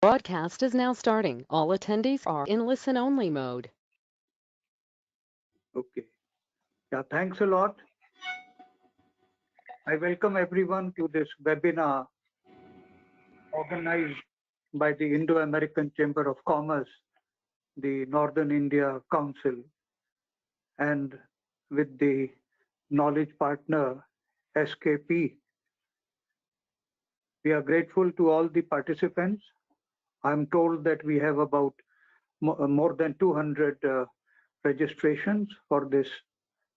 Broadcast is now starting. All attendees are in listen-only mode. Okay. Yeah, thanks a lot. I welcome everyone to this webinar organized by the Indo-American Chamber of Commerce, the Northern India Council, and with the knowledge partner SKP. We are grateful to all the participants. I'm told that we have about more than 200 registrations for this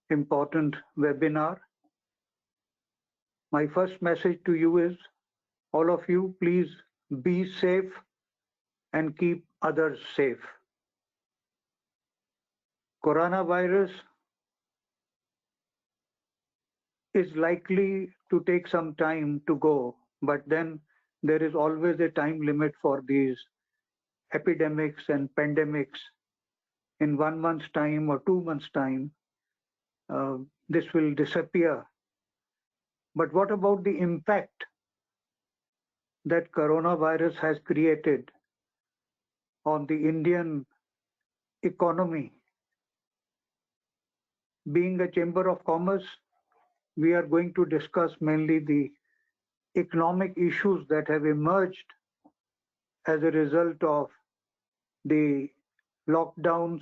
important webinar. My first message to you is, all of you, please be safe and keep others safe. Coronavirus is likely to take some time to go, but then there is always a time limit for these epidemics and pandemics. In 1 month's time or 2 months' time, this will disappear. But what about the impact that coronavirus has created on the Indian economy? Being a Chamber of Commerce, we are going to discuss mainly the economic issues that have emerged as a result of the lockdowns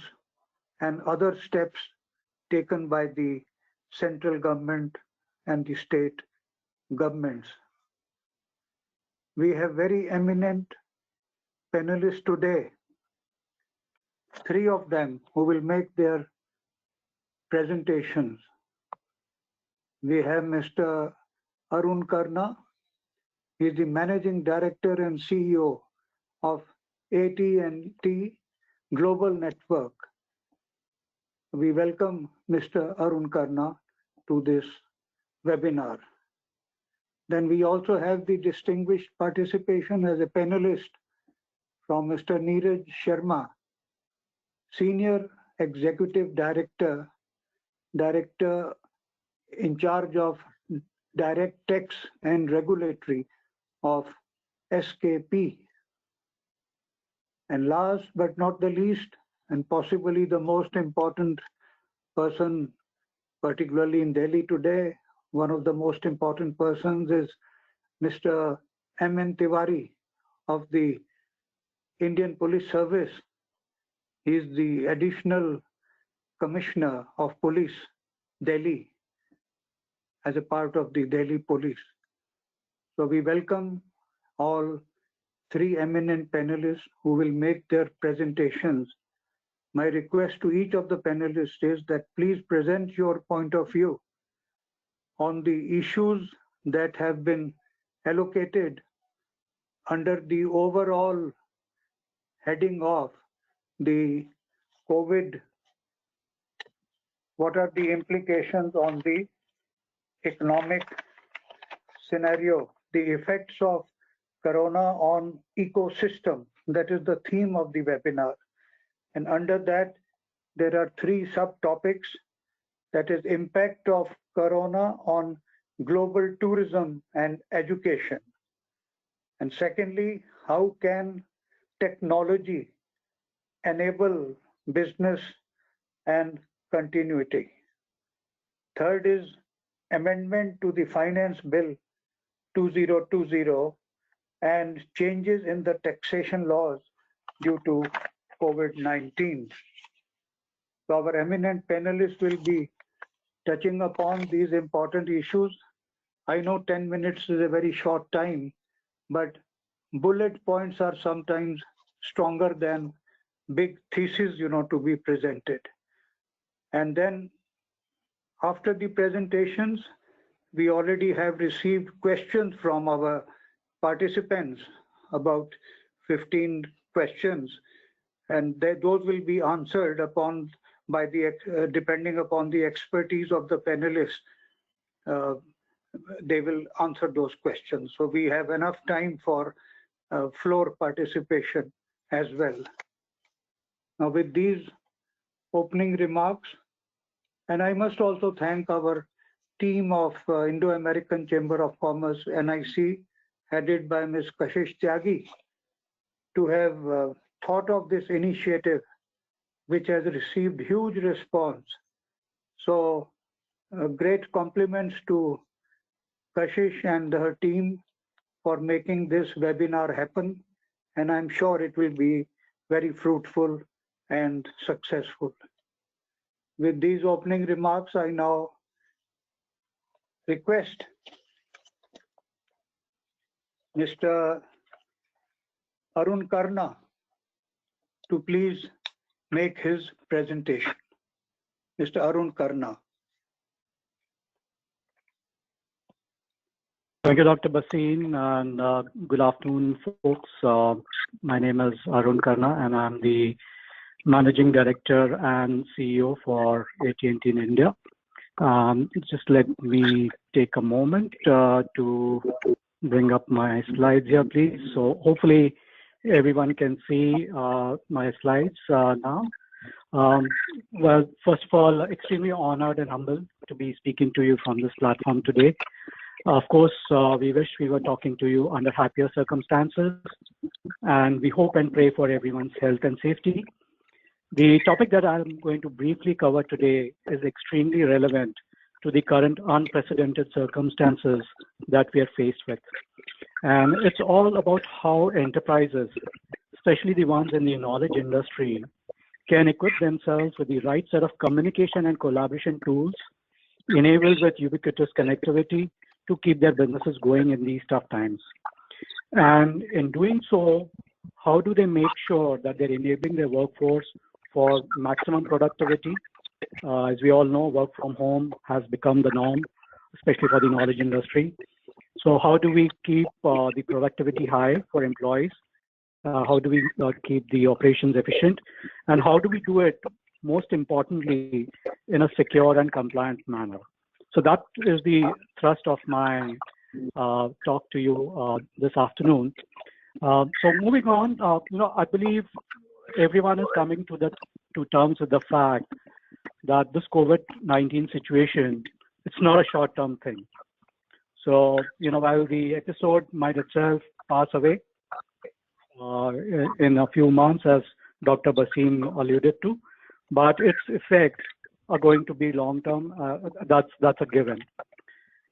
and other steps taken by the central government and the state governments. We have very eminent panelists today, 3 of them who will make their presentations. We have Mr. Arun Karna. He is the Managing Director and CEO of AT&T Global Network. We welcome Mr. Arun Karna to this webinar. Then we also have the distinguished participation as a panelist from Mr. Neeraj Sharma, Senior Executive Director in charge of Direct Tax and Regulatory of SKP. And last but not the least, and possibly the most important person, particularly in Delhi today, one of the most important persons is Mr. M.N. Tiwari of the Indian Police Service. He is the Additional Commissioner of Police, Delhi, as a part of the Delhi Police. So we welcome all 3 eminent panelists who will make their presentations. My request to each of the panelists is that please present your point of view on the issues that have been allocated under the overall heading of the COVID. What are the implications on the economic scenario, the effects of Corona on ecosystem? That is the theme of the webinar. And under that, there are 3 subtopics. That is impact of Corona on global tourism and education. And secondly, how can technology enable business and continuity? Third is amendment to the Finance Bill 2020 and changes in the taxation laws due to COVID-19. So our eminent panelists will be touching upon these important issues. I know 10 minutes is a very short time, but bullet points are sometimes stronger than big theses, to be presented. And then after the presentations, we already have received questions from our participants, about 15 questions, and those will be answered upon by depending upon the expertise of the panelists. They will answer those questions. So we have enough time for floor participation as well. Now with these opening remarks, and I must also thank our team of Indo-American Chamber of Commerce, NIC, headed by Ms. Kashish Tyagi, to have thought of this initiative, which has received huge response. So great compliments to Kashish and her team for making this webinar happen. And I'm sure it will be very fruitful and successful. With these opening remarks, I now request Mr. Arun Karna to please make his presentation. Mr. Arun Karna. Thank you, Dr. Basin, and good afternoon, folks. My name is Arun Karna, and I'm the Managing Director and CEO for AT&T in India. Just let me take a moment to bring up my slides here, please. So hopefully everyone can see my slides now. Well, first of all, extremely honored and humbled to be speaking to you from this platform today. Of course, we wish we were talking to you under happier circumstances, and we hope and pray for everyone's health and safety. The topic that I'm going to briefly cover today is extremely relevant to the current unprecedented circumstances that we are faced with. And it's all about how enterprises, especially the ones in the knowledge industry, can equip themselves with the right set of communication and collaboration tools enabled with ubiquitous connectivity to keep their businesses going in these tough times. And in doing so, how do they make sure that they're enabling their workforce for maximum productivity? As we all know, work from home has become the norm, especially for the knowledge industry. So how do we keep the productivity high for employees? How do we keep the operations efficient? And how do we do it, most importantly, in a secure and compliant manner? So that is the thrust of my talk to you this afternoon. So moving on, I believe everyone is coming to terms with the fact that this COVID-19 situation, it's not a short-term thing. So, while the episode might itself pass away in a few months, as Dr. Basim alluded to, but its effects are going to be long-term. That's a given.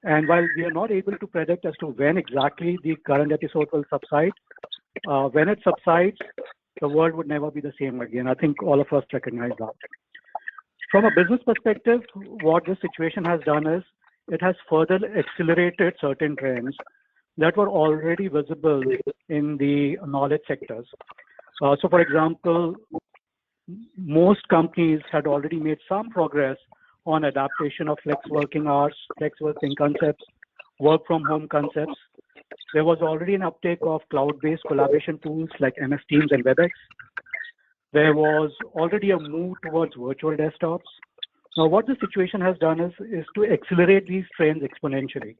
And while we are not able to predict as to when exactly the current episode will subside, when it subsides, the world would never be the same again. I think all of us recognize that. From a business perspective, what this situation has done is it has further accelerated certain trends that were already visible in the knowledge sectors. So, for example, most companies had already made some progress on adaptation of flex working hours, flex working concepts, work from home concepts. There was already an uptake of cloud-based collaboration tools like MS Teams and WebEx. There was already a move towards virtual desktops. Now, what the situation has done is to accelerate these trends exponentially.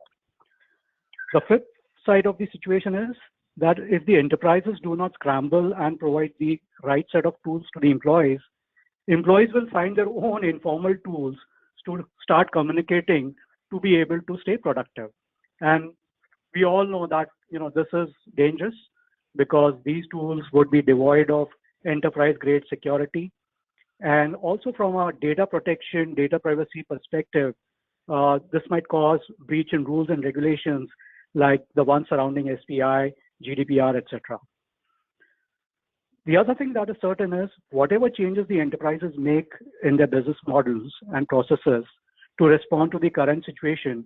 The flip side of the situation is that if the enterprises do not scramble and provide the right set of tools to the employees will find their own informal tools to start communicating to be able to stay productive. And we all know that this is dangerous because these tools would be devoid of enterprise-grade security. And also from a data protection, data privacy perspective, this might cause breach in rules and regulations like the ones surrounding SPI, GDPR, etc. The other thing that is certain is whatever changes the enterprises make in their business models and processes to respond to the current situation,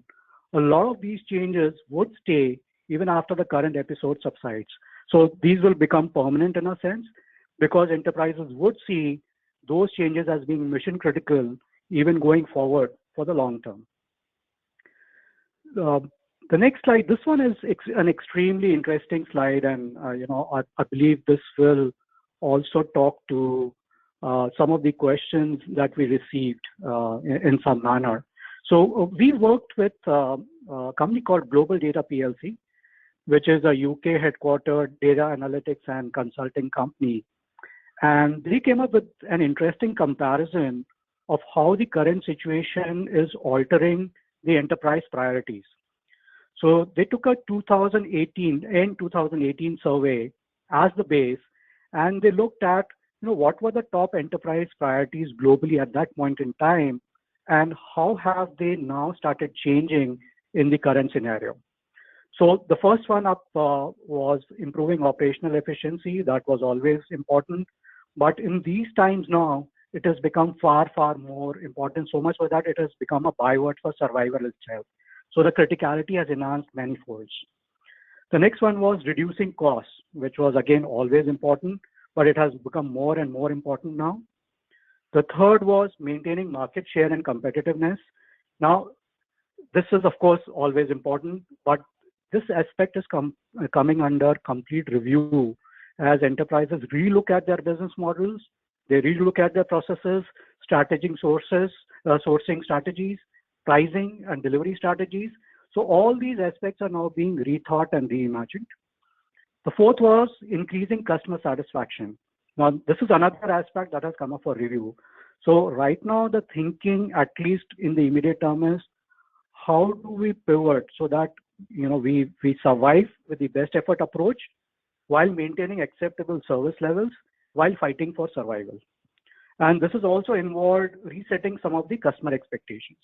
a lot of these changes would stay even after the current episode subsides. So these will become permanent in a sense because enterprises would see those changes as being mission critical even going forward for the long term. The next slide, this one is an extremely interesting slide, and I believe this will also talk to some of the questions that we received in some manner. So we worked with a company called Global Data PLC, which is a UK headquartered data analytics and consulting company. And they came up with an interesting comparison of how the current situation is altering the enterprise priorities. So they took a 2018 survey as the base, and they looked at what were the top enterprise priorities globally at that point in time, and how have they now started changing in the current scenario. So the first one up was improving operational efficiency. That was always important. But in these times now, it has become far, far more important, so much so that it has become a byword for survival itself. So the criticality has enhanced manifolds. The next one was reducing costs, which was again always important, but it has become more and more important now. The third was maintaining market share and competitiveness. Now, this is of course always important, but this aspect is coming under complete review as enterprises relook at their business models, they relook at their processes, sourcing strategies, pricing and delivery strategies. So all these aspects are now being rethought and reimagined. The fourth was increasing customer satisfaction. Now, this is another aspect that has come up for review. So right now, the thinking, at least in the immediate term, is how do we pivot so that we survive with the best effort approach while maintaining acceptable service levels while fighting for survival. And this has also involved resetting some of the customer expectations.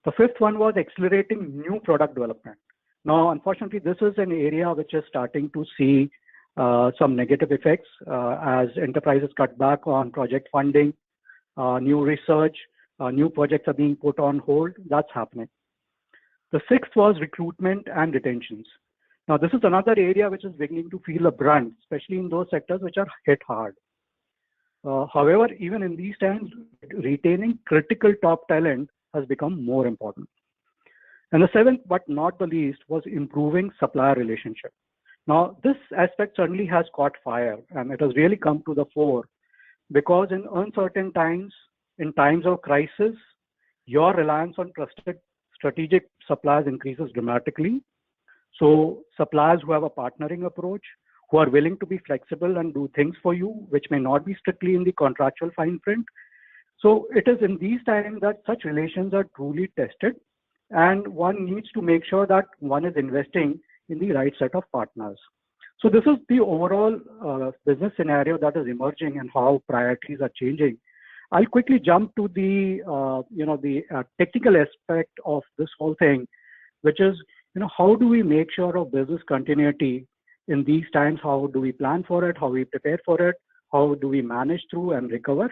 The fifth one was accelerating new product development. Now, unfortunately, this is an area which is starting to see some negative effects as enterprises cut back on project funding, new research, new projects are being put on hold. That's happening. The sixth was recruitment and retentions. Now, this is another area which is beginning to feel a brunt, especially in those sectors which are hit hard. However, even in these times, retaining critical top talent has become more important. And the seventh, but not the least, was improving supplier relationship. Now, this aspect certainly has caught fire, and it has really come to the fore because in uncertain times, in times of crisis, your reliance on trusted strategic suppliers increases dramatically. So suppliers who have a partnering approach, who are willing to be flexible and do things for you, which may not be strictly in the contractual fine print. So it is in these times that such relations are truly tested, and one needs to make sure that one is investing in the right set of partners. So this is the overall business scenario that is emerging and how priorities are changing. I'll quickly jump to the technical aspect of this whole thing, which is how do we make sure of business continuity in these times? How do we plan for it? How we prepare for it? How do we manage through and recover?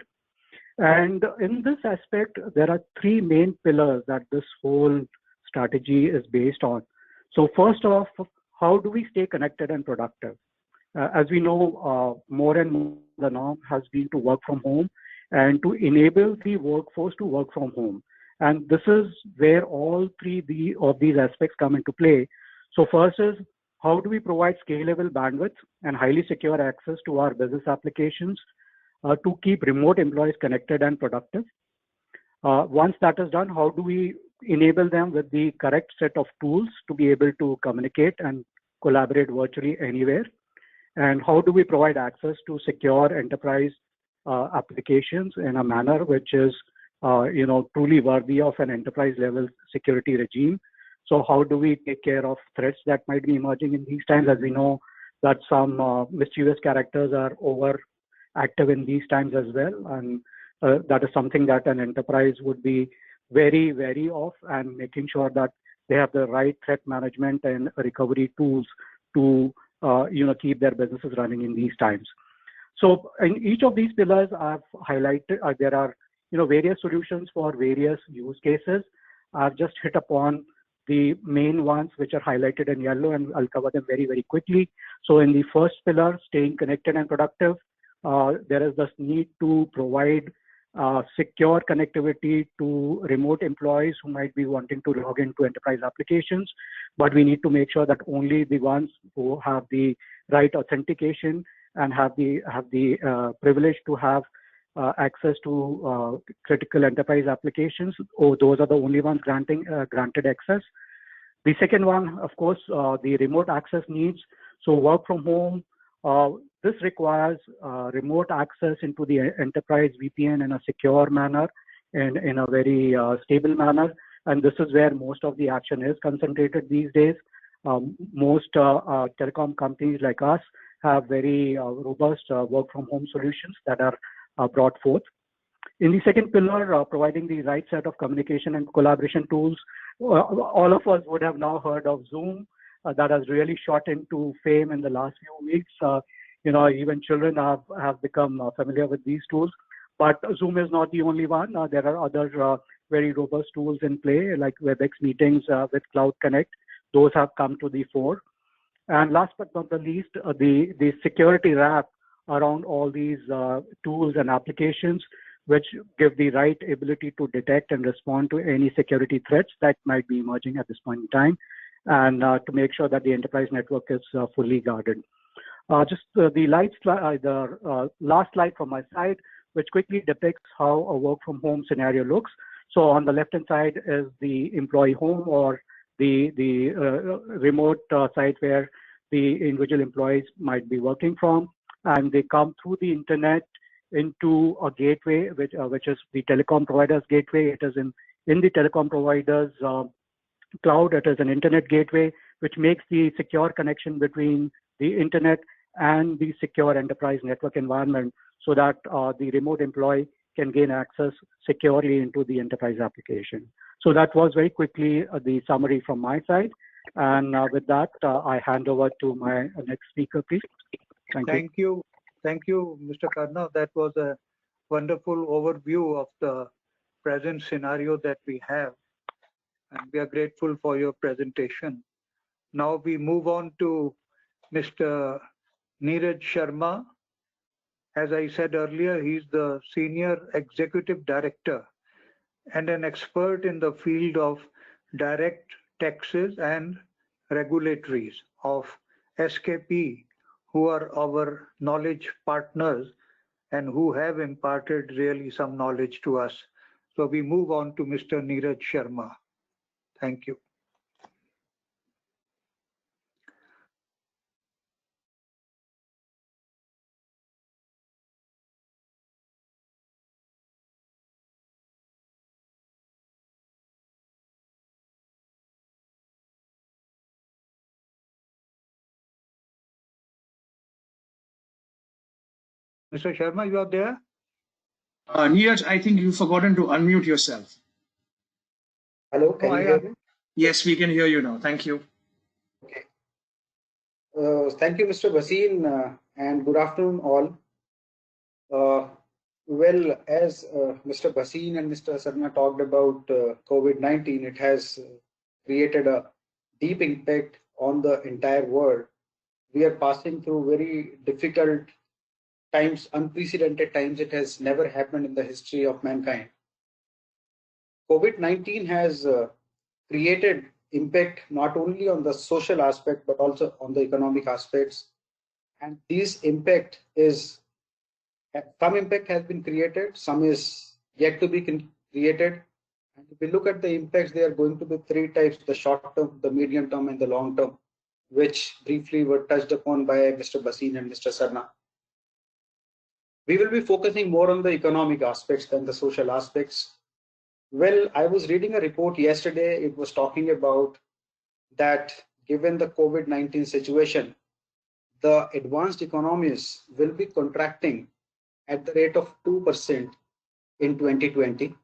And in this aspect, there are three main pillars that this whole strategy is based on. So first off, how do we stay connected and productive? As we know, more and more the norm has been to work from home and to enable the workforce to work from home. And this is where all three of these aspects come into play. So first is, how do we provide scalable bandwidth and highly secure access to our business applications to keep remote employees connected and productive? Once that is done, how do we enable them with the correct set of tools to be able to communicate and collaborate virtually anywhere? And how do we provide access to secure enterprise applications in a manner which is truly worthy of an enterprise level security regime? So how do we take care of threats that might be emerging in these times? As we know that some mischievous characters are over active in these times as well. And that is something that an enterprise would be very wary of, and making sure that they have the right threat management and recovery tools to keep their businesses running in these times. So in each of these pillars I've highlighted, there are various solutions for various use cases. I've just hit upon the main ones which are highlighted in yellow, and I'll cover them very, very quickly. So in the first pillar, staying connected and productive, there is this need to provide secure connectivity to remote employees who might be wanting to log into enterprise applications, but we need to make sure that only the ones who have the right authentication and have the privilege to have access to critical enterprise applications, those are the only ones granted access. The second one, of course, the remote access needs. So work from home, this requires remote access into the enterprise VPN in a secure manner and in a very stable manner. And this is where most of the action is concentrated these days. Most telecom companies like us have very robust work from home solutions that are brought forth. In the second pillar, providing the right set of communication and collaboration tools, all of us would have now heard of Zoom. That has really shot into fame in the last few weeks. Even children have become familiar with these tools. But Zoom is not the only one. There are other very robust tools in play, like WebEx meetings with Cloud Connect. Those have come to the fore. And last but not the least, the security wrap around all these tools and applications, which give the right ability to detect and respond to any security threats that might be emerging at this point in time, and to make sure that the enterprise network is fully guarded. The last slide from my side, which quickly depicts how a work from home scenario looks. So on the left-hand side is the employee home, or the remote site where the individual employees might be working from, and they come through the internet into a gateway, which is the telecom provider's gateway. It is in the telecom provider's cloud. It is an internet gateway, which makes the secure connection between the internet and the secure enterprise network environment, so that the remote employee can gain access securely into the enterprise application. So that was very quickly the summary from my side. And with that, I hand over to my next speaker, please. Thank you. Thank you, Mr. Karna. That was a wonderful overview of the present scenario that we have. And we are grateful for your presentation. Now we move on to Mr. Neeraj Sharma. As I said earlier, he's the Senior Executive Director and an expert in the field of direct taxes and regulatories of SKP, who are our knowledge partners and who have imparted really some knowledge to us. So we move on to Mr. Neeraj Sharma. Thank you. Mr. Sharma, you are there? Neeraj, I think you've forgotten to unmute yourself. Hello, can you hear me? Yes, we can hear you now. Thank you. Okay. Thank you, Mr. Bhasin, and good afternoon, all. Well, as Mr. Bhasin and Mr. Sharma talked about COVID-19, it has created a deep impact on the entire world. We are passing through very difficult times, unprecedented times. It has never happened in the history of mankind. COVID-19 has created impact not only on the social aspect but also on the economic aspects, and this impact is some impact has been created, some is yet to be created. And if we look at the impacts, they are going to be three types: the short term, the medium term, and the long term, which briefly were touched upon by Mr. Bhasin and Mr. Sarna. We will be focusing more on the economic aspects than the social aspects. Well, I was reading a report yesterday. It was talking about that given the COVID-19 situation, the advanced economies will be contracting at the rate of 2% in 2020.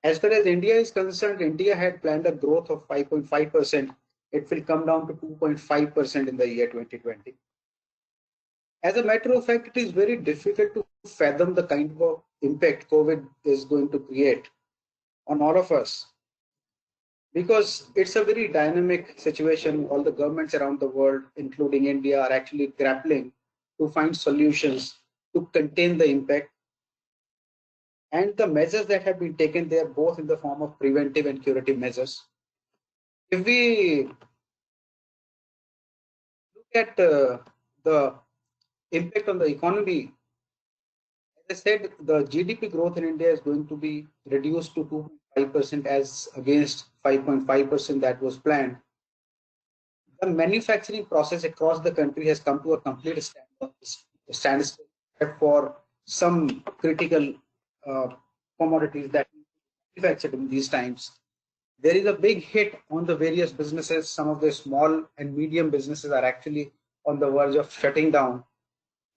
As far as India is concerned, India had planned a growth of 5.5%. It will come down to 2.5% in the year 2020. As a matter of fact, it is very difficult to fathom the kind of impact COVID is going to create on all of us, because it's a very dynamic situation. All the governments around the world, including India, are actually grappling to find solutions to contain the impact. And the measures that have been taken, they are both in the form of preventive and curative measures. If we look at the impact on the economy, as I said, the GDP growth in India is going to be reduced to 2.5% as against 5.5% that was planned. The manufacturing process across the country has come to a complete standstill for some critical commodities that manufactured in these times. There is a big hit on the various businesses. Some of the small and medium businesses are actually on the verge of shutting down.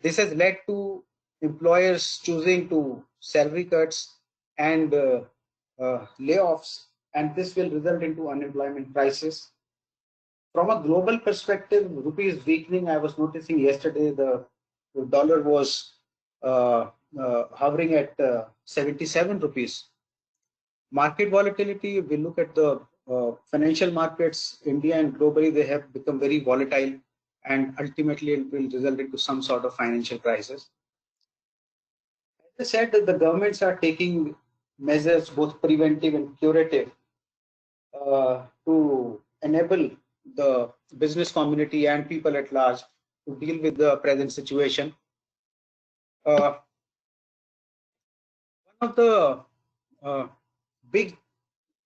This has led to employers choosing to salary cuts and layoffs, and this will result into unemployment crisis. From a global perspective, rupee is weakening. I was noticing yesterday the dollar was hovering at 77 rupees. Market volatility, if we look at the financial markets, India and globally, they have become very volatile, and ultimately it will result into some sort of financial crisis. As I said, that the governments are taking measures, both preventive and curative, to enable the business community and people at large to deal with the present situation. One of the big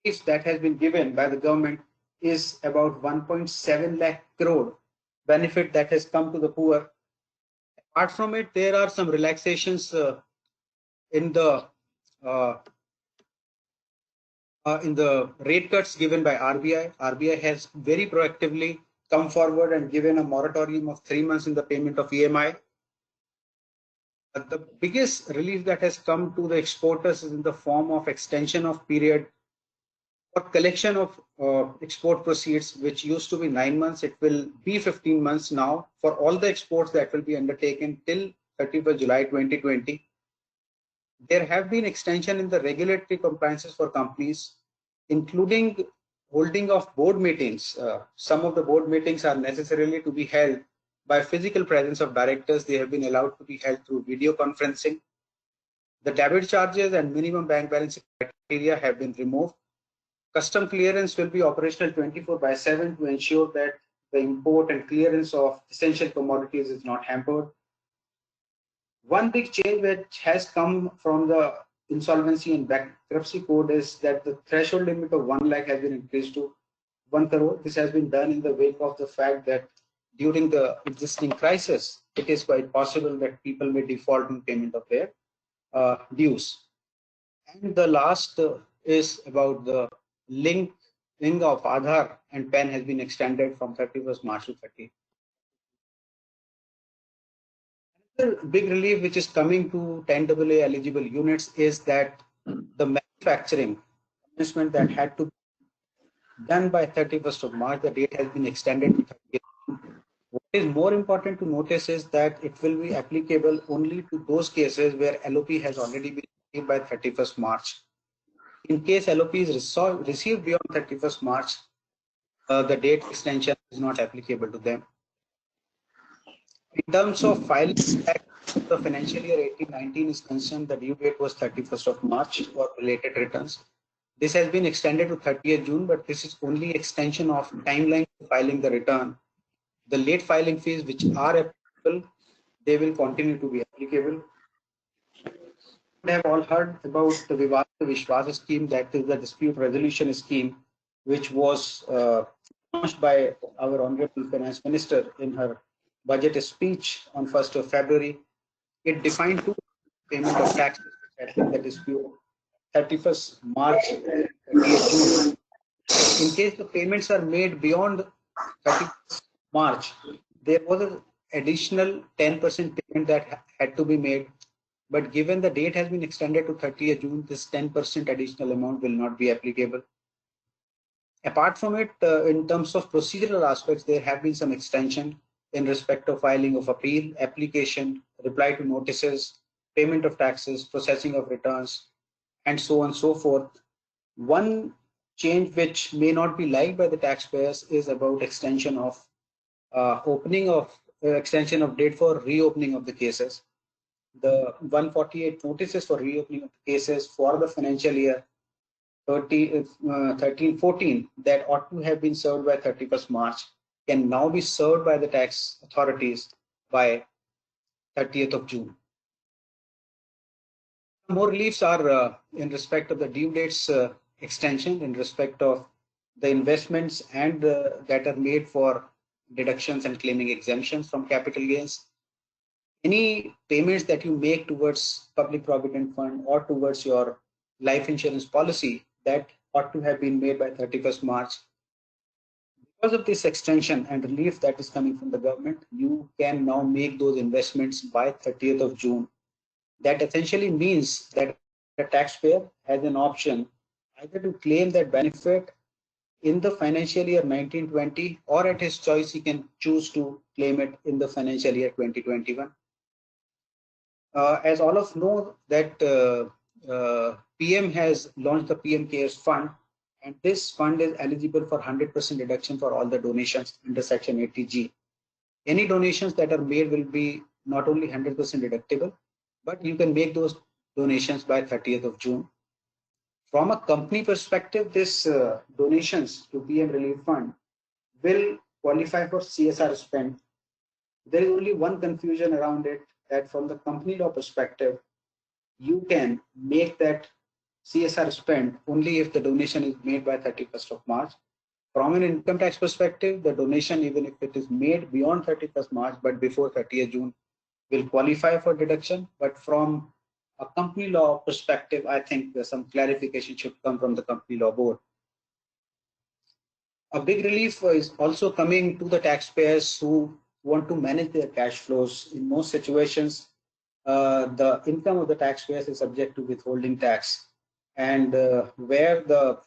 gifts that has been given by the government is about 1.7 lakh crore benefit that has come to the poor. Apart from it, there are some relaxations in the rate cuts given by RBI. RBI has very proactively come forward and given a moratorium of 3 months in the payment of EMI. The biggest relief that has come to the exporters is in the form of extension of period for collection of export proceeds, which used to be 9 months. It will be 15 months now for all the exports that will be undertaken till 31st July 2020. There have been extension in the regulatory compliances for companies, including holding of board meetings. Some of the board meetings are necessarily to be held by physical presence of directors. They have been allowed to be held through video conferencing. The debit charges and minimum bank balance criteria have been removed. Custom clearance will be operational 24/7 to ensure that the import and clearance of essential commodities is not hampered. One big change which has come from the Insolvency and Bankruptcy Code is that the threshold limit of 1 lakh has been increased to 1 crore. This has been done in the wake of the fact that during the existing crisis, it is quite possible that people may default in payment of their dues. And the last is about the link of Aadhaar and PAN has been extended from 31st March to 30. Another big relief which is coming to 10AA eligible units is that the manufacturing commencement that had to be done by 31st of March, the date has been extended to 30th. What is more important to notice is that it will be applicable only to those cases where LOP has already been received by 31st March. In case LOP is received beyond 31st March, the date extension is not applicable to them. In terms of filing tax, the financial year 18-19 is concerned, the due date was 31st of March for related returns. This has been extended to 30th June, but this is only extension of timeline for filing the return. The late filing fees which are applicable, they will continue to be applicable. We have all heard about the Vivad Se Vishwas scheme, that is the dispute resolution scheme, which was launched by our Honorable Finance Minister in her budget speech on 1st of February. It defined two payment of taxes to settle the dispute, 31st March, 30th June. In case the payments are made beyond 31st March, there was an additional 10% payment that had to be made. But given the date has been extended to 30th June, this 10% additional amount will not be applicable. Apart from it, in terms of procedural aspects, there have been some extension in respect of filing of appeal, application, reply to notices, payment of taxes, processing of returns, and so on and so forth. One change which may not be liked by the taxpayers is about extension of extension of date for reopening of the cases. The 148 notices for reopening of the cases for the financial year 13-14 that ought to have been served by 31st March can now be served by the tax authorities by 30th of June. More reliefs are in respect of the due dates extension, in respect of the investments and that are made for deductions and claiming exemptions from capital gains. Any payments that you make towards public provident fund or towards your life insurance policy that ought to have been made by 31st March. Because of this extension and relief that is coming from the government, you can now make those investments by 30th of June. That essentially means that a taxpayer has an option either to claim that benefit in the financial year 1920, or at his choice, he can choose to claim it in the financial year 2021. As all of know that PM has launched the PM Cares Fund, and this fund is eligible for 100% deduction for all the donations under Section 80G. Any donations that are made will be not only 100% deductible, but you can make those donations by 30th of June. From a company perspective, this donations to PM Relief Fund will qualify for CSR spend. There is only one confusion around it, that from the company law perspective, you can make that CSR spend only if the donation is made by 31st of March. From an income tax perspective, the donation, even if it is made beyond 31st March but before 30th June, will qualify for deduction. But from a company law perspective, I think some clarification should come from the company law board. A big relief is also coming to the taxpayers who want to manage their cash flows. In most situations, the income of the taxpayers is subject to withholding tax. And where the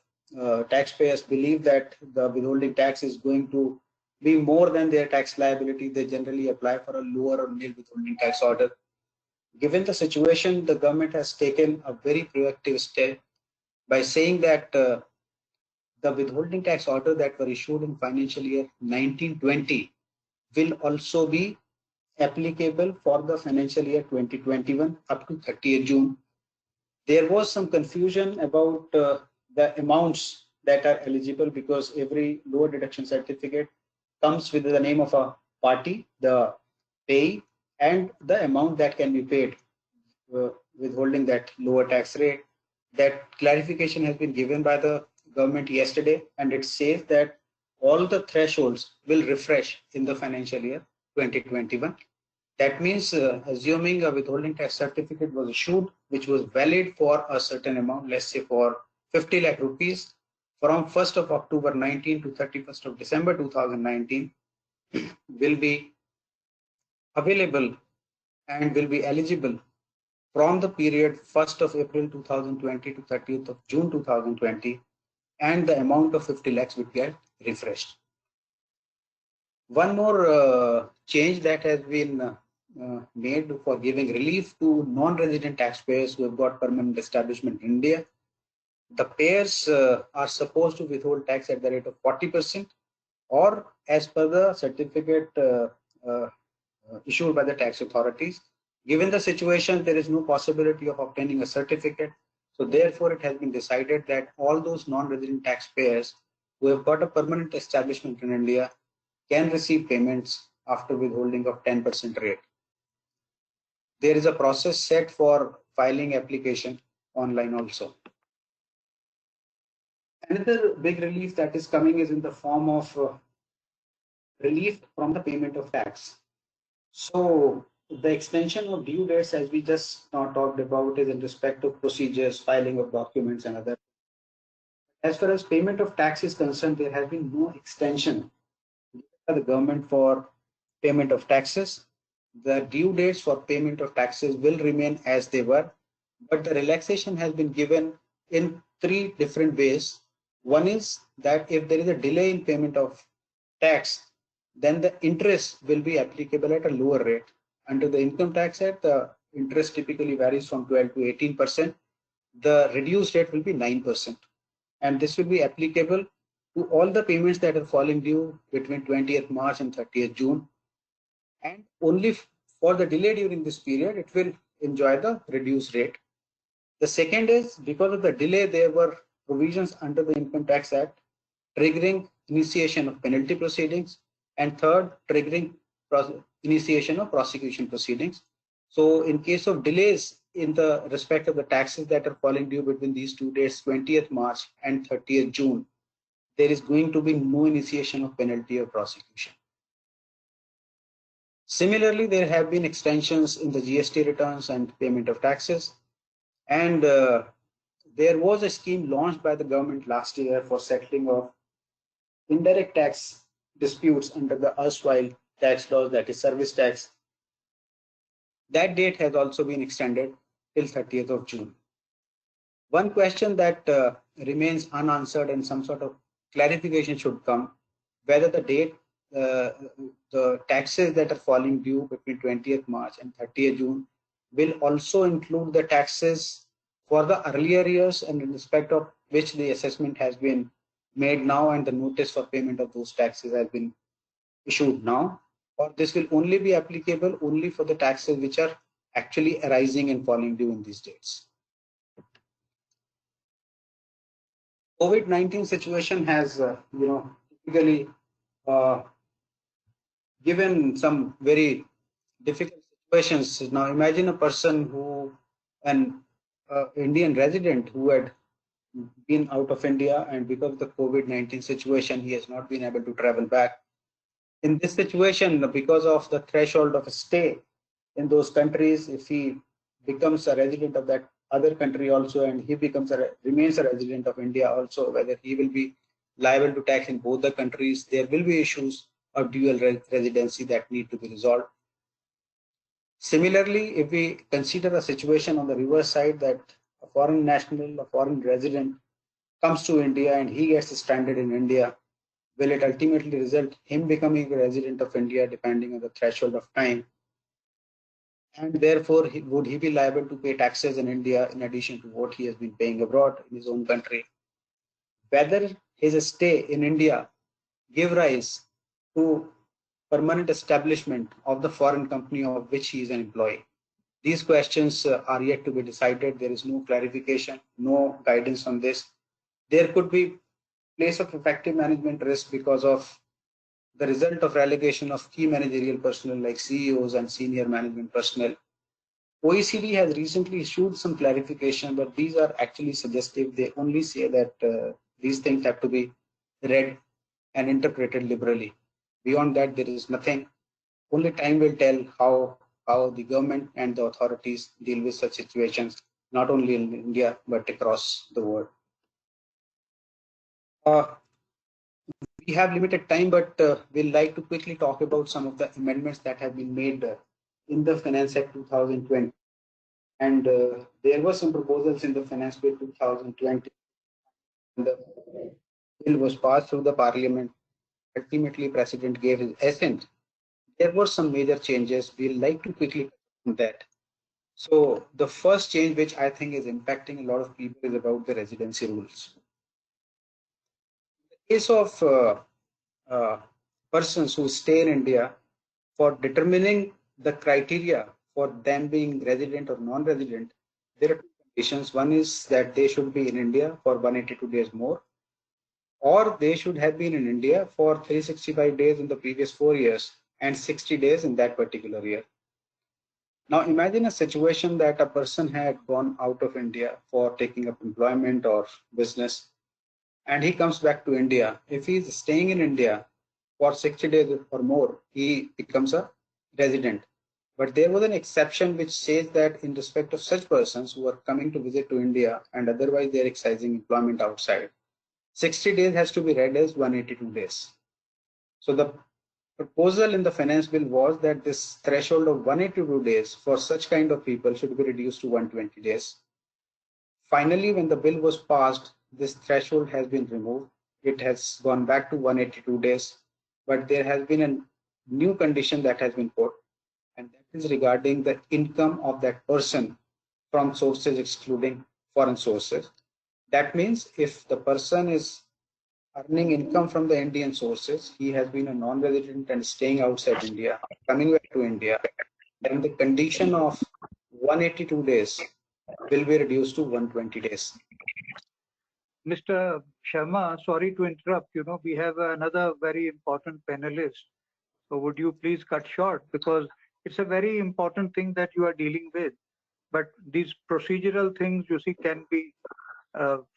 taxpayers believe that the withholding tax is going to be more than their tax liability, they generally apply for a lower or nil withholding tax order. Given the situation, the government has taken a very proactive step by saying that the withholding tax order that were issued in financial year 1920 will also be applicable for the financial year 2021 up to 30th June. There was some confusion about the amounts that are eligible, because every lower deduction certificate comes with the name of a party, the payee, and the amount that can be paid withholding that lower tax rate. That clarification has been given by the government yesterday, and it says that all the thresholds will refresh in the financial year 2021. That means assuming a withholding tax certificate was issued, which was valid for a certain amount, let's say for 50 lakh rupees, from 1st of October 19 to 31st of December 2019, will be available and will be eligible from the period 1st of April 2020 to 30th of June 2020, and the amount of 50 lakhs would get refreshed. One more change that has been made for giving relief to non-resident taxpayers who have got permanent establishment in India. The payers are supposed to withhold tax at the rate of 40%, or as per the certificate issued by the tax authorities. Given the situation, there is no possibility of obtaining a certificate. So therefore, it has been decided that all those non-resident taxpayers who have got a permanent establishment in India can receive payments after withholding of 10% rate. There is a process set for filing application online also. Another big relief that is coming is in the form of relief from the payment of tax. So the extension of due dates, as we just now talked about, is in respect of procedures, filing of documents and other. As far as payment of tax is concerned, there has been no extension by the government for payment of taxes. The due dates for payment of taxes will remain as they were, but the relaxation has been given in 3 different ways. One is that if there is a delay in payment of tax, then the interest will be applicable at a lower rate. Under the Income Tax Act, the interest typically varies from 12 to 18%. The reduced rate will be 9%. And this will be applicable to all the payments that are falling due between 20th March and 30th June. And only for the delay during this period, it will enjoy the reduced rate. The second is, because of the delay, there were provisions under the Income Tax Act triggering initiation of penalty proceedings, and third, triggering initiation of prosecution proceedings. So in case of delays in the respect of the taxes that are falling due between these 2 dates, 20th March and 30th June, there is going to be no initiation of penalty or prosecution. Similarly, there have been extensions in the GST returns and payment of taxes. And there was a scheme launched by the government last year for settling of indirect tax disputes under the erstwhile tax laws, that is service tax. That date has also been extended till 30th of June. One question that remains unanswered and some sort of clarification should come, whether the date, the taxes that are falling due between 20th March and 30th June will also include the taxes for the earlier years and in respect of which the assessment has been made now and the notice for payment of those taxes has been issued now, or this will only be applicable only for the taxes which are actually arising and falling due in these dates. COVID-19 situation has, typically given some very difficult situations. Now imagine a person an Indian resident who had been out of India, and because of the COVID-19 situation, he has not been able to travel back. In this situation, because of the threshold of stay in those countries, if he becomes a resident of that other country also, and he remains a resident of India also, whether he will be liable to tax in both the countries, there will be issues of dual residency that need to be resolved. Similarly, if we consider a situation on the reverse side, that a foreign national, a foreign resident comes to India and he gets stranded in India, will it ultimately result him becoming a resident of India depending on the threshold of time? And therefore, would he be liable to pay taxes in India in addition to what he has been paying abroad in his own country? Whether his stay in India give rise to permanent establishment of the foreign company of which he is an employee. These questions are yet to be decided. There is no clarification, no guidance on this. There could be place of effective management risk because of the result of relegation of key managerial personnel like CEOs and senior management personnel. OECD has recently issued some clarification, but these are actually suggestive. They only say that these things have to be read and interpreted liberally. Beyond that, there is nothing. Only time will tell how the government and the authorities deal with such situations, not only in India, but across the world. We have limited time, but we'll like to quickly talk about some of the amendments that have been made in the Finance Act 2020. And there were some proposals in the Finance Bill 2020. The bill was passed through the Parliament. Ultimately, President gave his assent. There were some major changes. We'll like to quickly on that. So the first change, which I think is impacting a lot of people, is about the residency rules. In the case of persons who stay in India, for determining the criteria for them being resident or non-resident, there are two conditions. One is that they should be in India for 182 days more, or they should have been in India for 365 days in the previous 4 years and 60 days in that particular year. Now imagine a situation that a person had gone out of India for taking up employment or business, and he comes back to India. If he is staying in India for 60 days or more, he becomes a resident. But there was an exception which says that in respect of such persons who are coming to visit to India and otherwise they are exercising employment outside, 60 days has to be read as 182 days. So the proposal in the finance bill was that this threshold of 182 days for such kind of people should be reduced to 120 days. Finally, when the bill was passed, this threshold has been removed. It has gone back to 182 days, but there has been a new condition that has been put, and that is regarding the income of that person from sources excluding foreign sources. That means if the person is earning income from the Indian sources, he has been a non-resident and staying outside India, coming back to India, then the condition of 182 days will be reduced to 120 days. Mr. Sharma, sorry to interrupt. We have another very important panelist. So would you please cut short, because it's a very important thing that you are dealing with. But these procedural things, you see, can be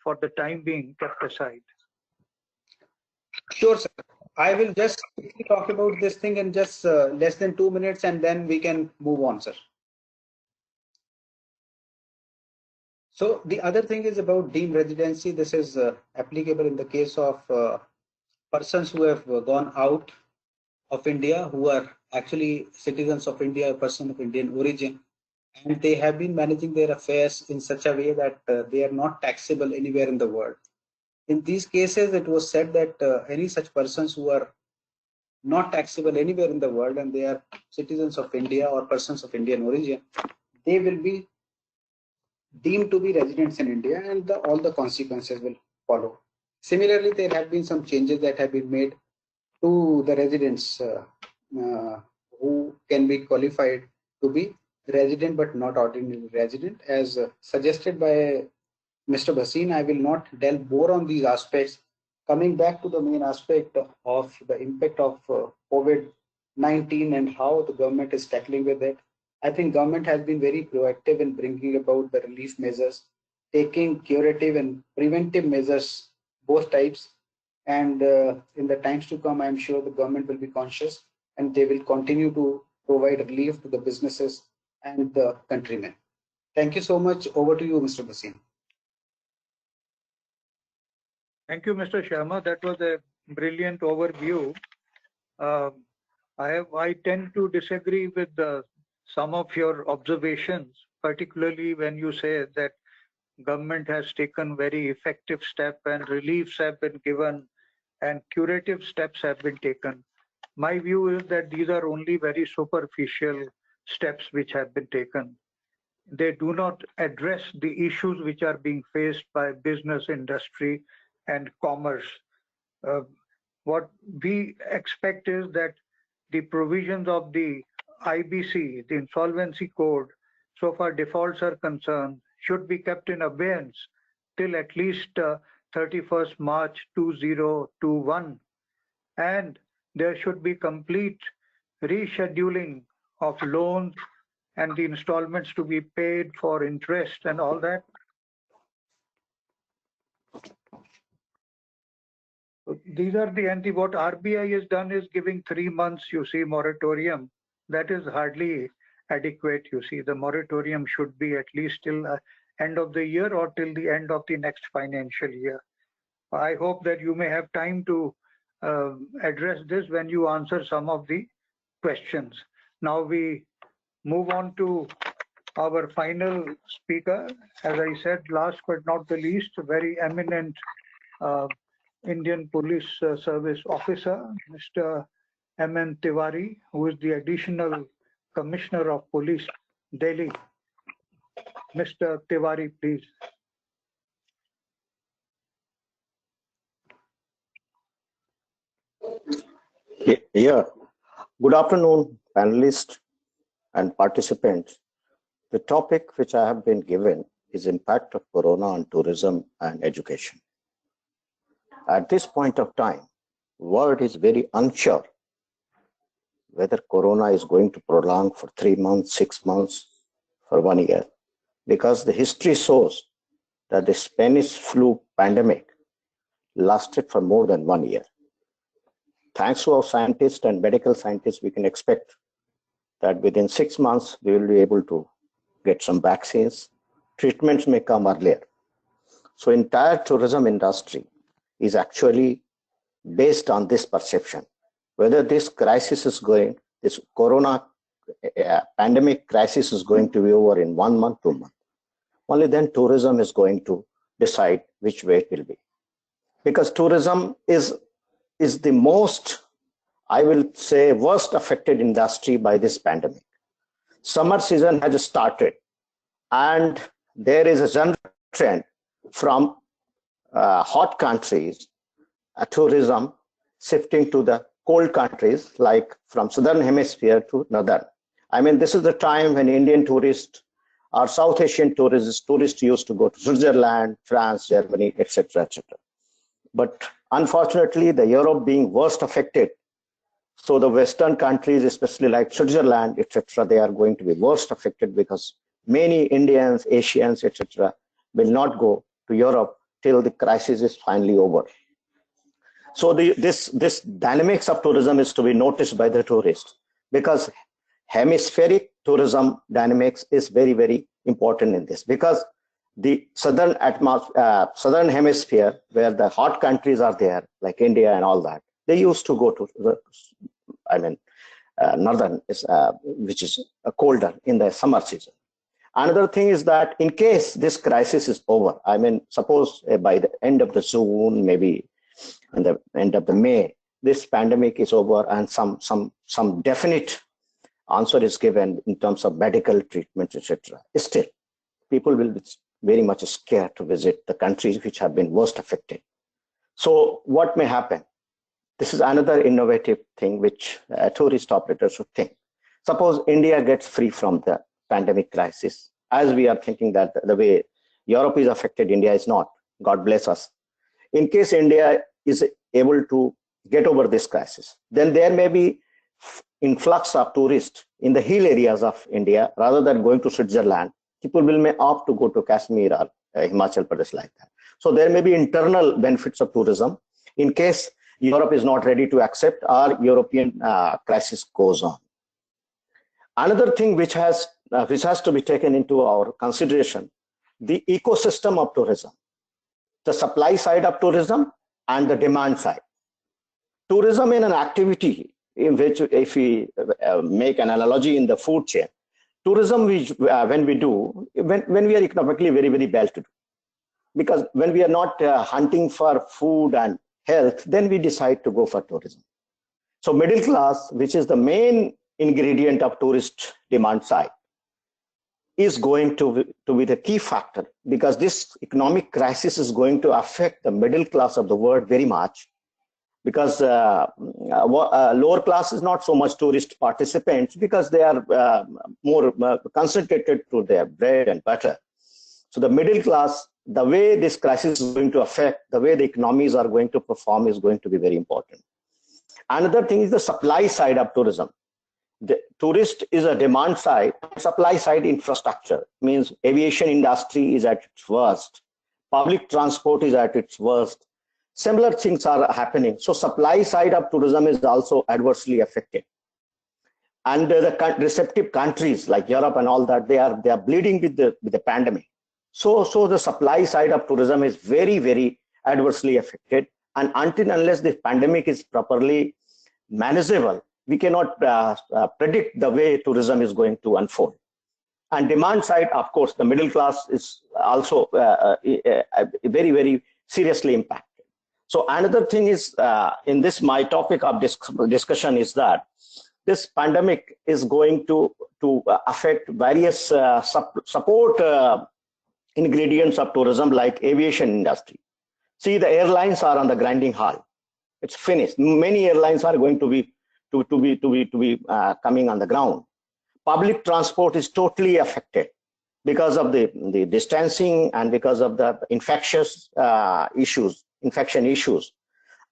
for the time being kept aside. Sure, sir. I will just quickly talk about this thing in just less than 2 minutes, and then we can move on, sir. So the other thing is about deemed residency. This is applicable in the case of persons who have gone out of India, who are actually citizens of India, a person of Indian origin, and they have been managing their affairs in such a way that they are not taxable anywhere in the world. In these cases, it was said that any such persons who are not taxable anywhere in the world and they are citizens of India or persons of Indian origin, they will be deemed to be residents in India, and all the consequences will follow. Similarly, there have been some changes that have been made to the residents who can be qualified to be resident but not ordinary resident, as suggested by Mr. Bhasin. I will not delve more on these aspects. Coming back to the main aspect of the impact of COVID-19 and how the government is tackling with it, I think government has been very proactive in bringing about the relief measures, taking curative and preventive measures, both types. And in the times to come, I'm sure the government will be conscious and they will continue to provide relief to the businesses and the countrymen. Thank you so much. Over to you, Mr. Bhasin. Thank you, Mr. Sharma. That was a brilliant overview. I tend to disagree with some of your observations, particularly when you say that government has taken very effective steps and reliefs have been given and curative steps have been taken. My view is that these are only very superficial steps which have been taken. They do not address the issues which are being faced by business, industry, and commerce. What we expect is that the provisions of the IBC, the Insolvency Code, so far defaults are concerned, should be kept in abeyance till at least 31st March 2021. And there should be complete rescheduling of loans and the installments to be paid for interest and all that. These are the what RBI has done is giving 3 months, you see, moratorium. That is hardly adequate, you see. The moratorium should be at least till end of the year or till the end of the next financial year. I hope that you may have time to address this when you answer some of the questions. Now we move on to our final speaker. As I said, last but not the least, a very eminent Indian Police Service officer, Mr. M.N. Tiwari, who is the Additional Commissioner of Police, Delhi. Mr. Tiwari, please. Yeah. Good afternoon, panelists and participants. The topic which I have been given is impact of Corona on tourism and education. At this point of time, world is very unsure whether Corona is going to prolong for 3 months, 6 months, for 1 year, because the history shows that the Spanish flu pandemic lasted for more than 1 year. Thanks to our scientists and medical scientists, we can expect that within 6 months, we will be able to get some vaccines. Treatments may come earlier. So entire tourism industry is actually based on this perception. Whether this crisis is going, this Corona pandemic crisis is going to be over in 1 month, 2 months. Only then tourism is going to decide which way it will be. Because tourism is the most, I will say, worst affected industry by this pandemic. Summer season has started and there is a general trend from hot countries, tourism shifting to the cold countries, like from southern hemisphere to northern. I mean, this is the time when Indian tourists or South Asian tourists used to go to Switzerland, France, Germany, etc., etc. But unfortunately, the Europe being worst affected, so the Western countries, especially like Switzerland, etc., they are going to be worst affected because many Indians, Asians, etc., will not go to Europe till the crisis is finally over. So this dynamics of tourism is to be noticed by the tourists, because hemispheric tourism dynamics is very, very important in this, because the southern hemisphere, where the hot countries are there, like India and all that, they used to go to the, northern, which is colder in the summer season. Another thing is that in case this crisis is over, suppose by the end of the June, maybe in the end of the May, this pandemic is over and some definite answer is given in terms of medical treatment, etc. Still, people will be very much scared to visit the countries which have been worst affected. So what may happen? This is another innovative thing which tourist operators should think. Suppose India gets free from the pandemic crisis, as we are thinking that the way Europe is affected, India is not. God bless us. In case India is able to get over this crisis, then there may be influx of tourists in the hill areas of India. Rather than going to Switzerland, people may opt to go to Kashmir or Himachal Pradesh, like that. So there may be internal benefits of tourism in case Europe is not ready to accept or European crisis goes on. Another thing which has to be taken into our consideration, the ecosystem of tourism, the supply side of tourism and the demand side. Tourism in an activity in which, if we make an analogy in the food chain, tourism when we are economically very, very well to do. Because when we are not hunting for food and health, then we decide to go for tourism. So middle class, which is the main ingredient of tourist demand side, is going to be the key factor, because this economic crisis is going to affect the middle class of the world very much, because lower class is not so much tourist participants, because they are more concentrated to their bread and butter. So the middle class, the way this crisis is going to affect, the way the economies are going to perform is going to be very important. Another thing is the supply side of tourism. The tourist is a demand side, supply side infrastructure, means aviation industry is at its worst, public transport is at its worst. Similar things are happening. So supply side of tourism is also adversely affected. And the receptive countries like Europe and all that, they are bleeding with the pandemic. So the supply side of tourism is very, very adversely affected. And until unless the pandemic is properly manageable, we cannot predict the way tourism is going to unfold. And demand side, of course, the middle class is also very, very seriously impacted. So another thing is, in this, my topic of discussion is that this pandemic is going to affect various support ingredients of tourism, like aviation industry. See, the airlines are on the grinding halt. It's finished. Many airlines are going to be coming on the ground. Public transport is totally affected because of the distancing and because of the infection issues.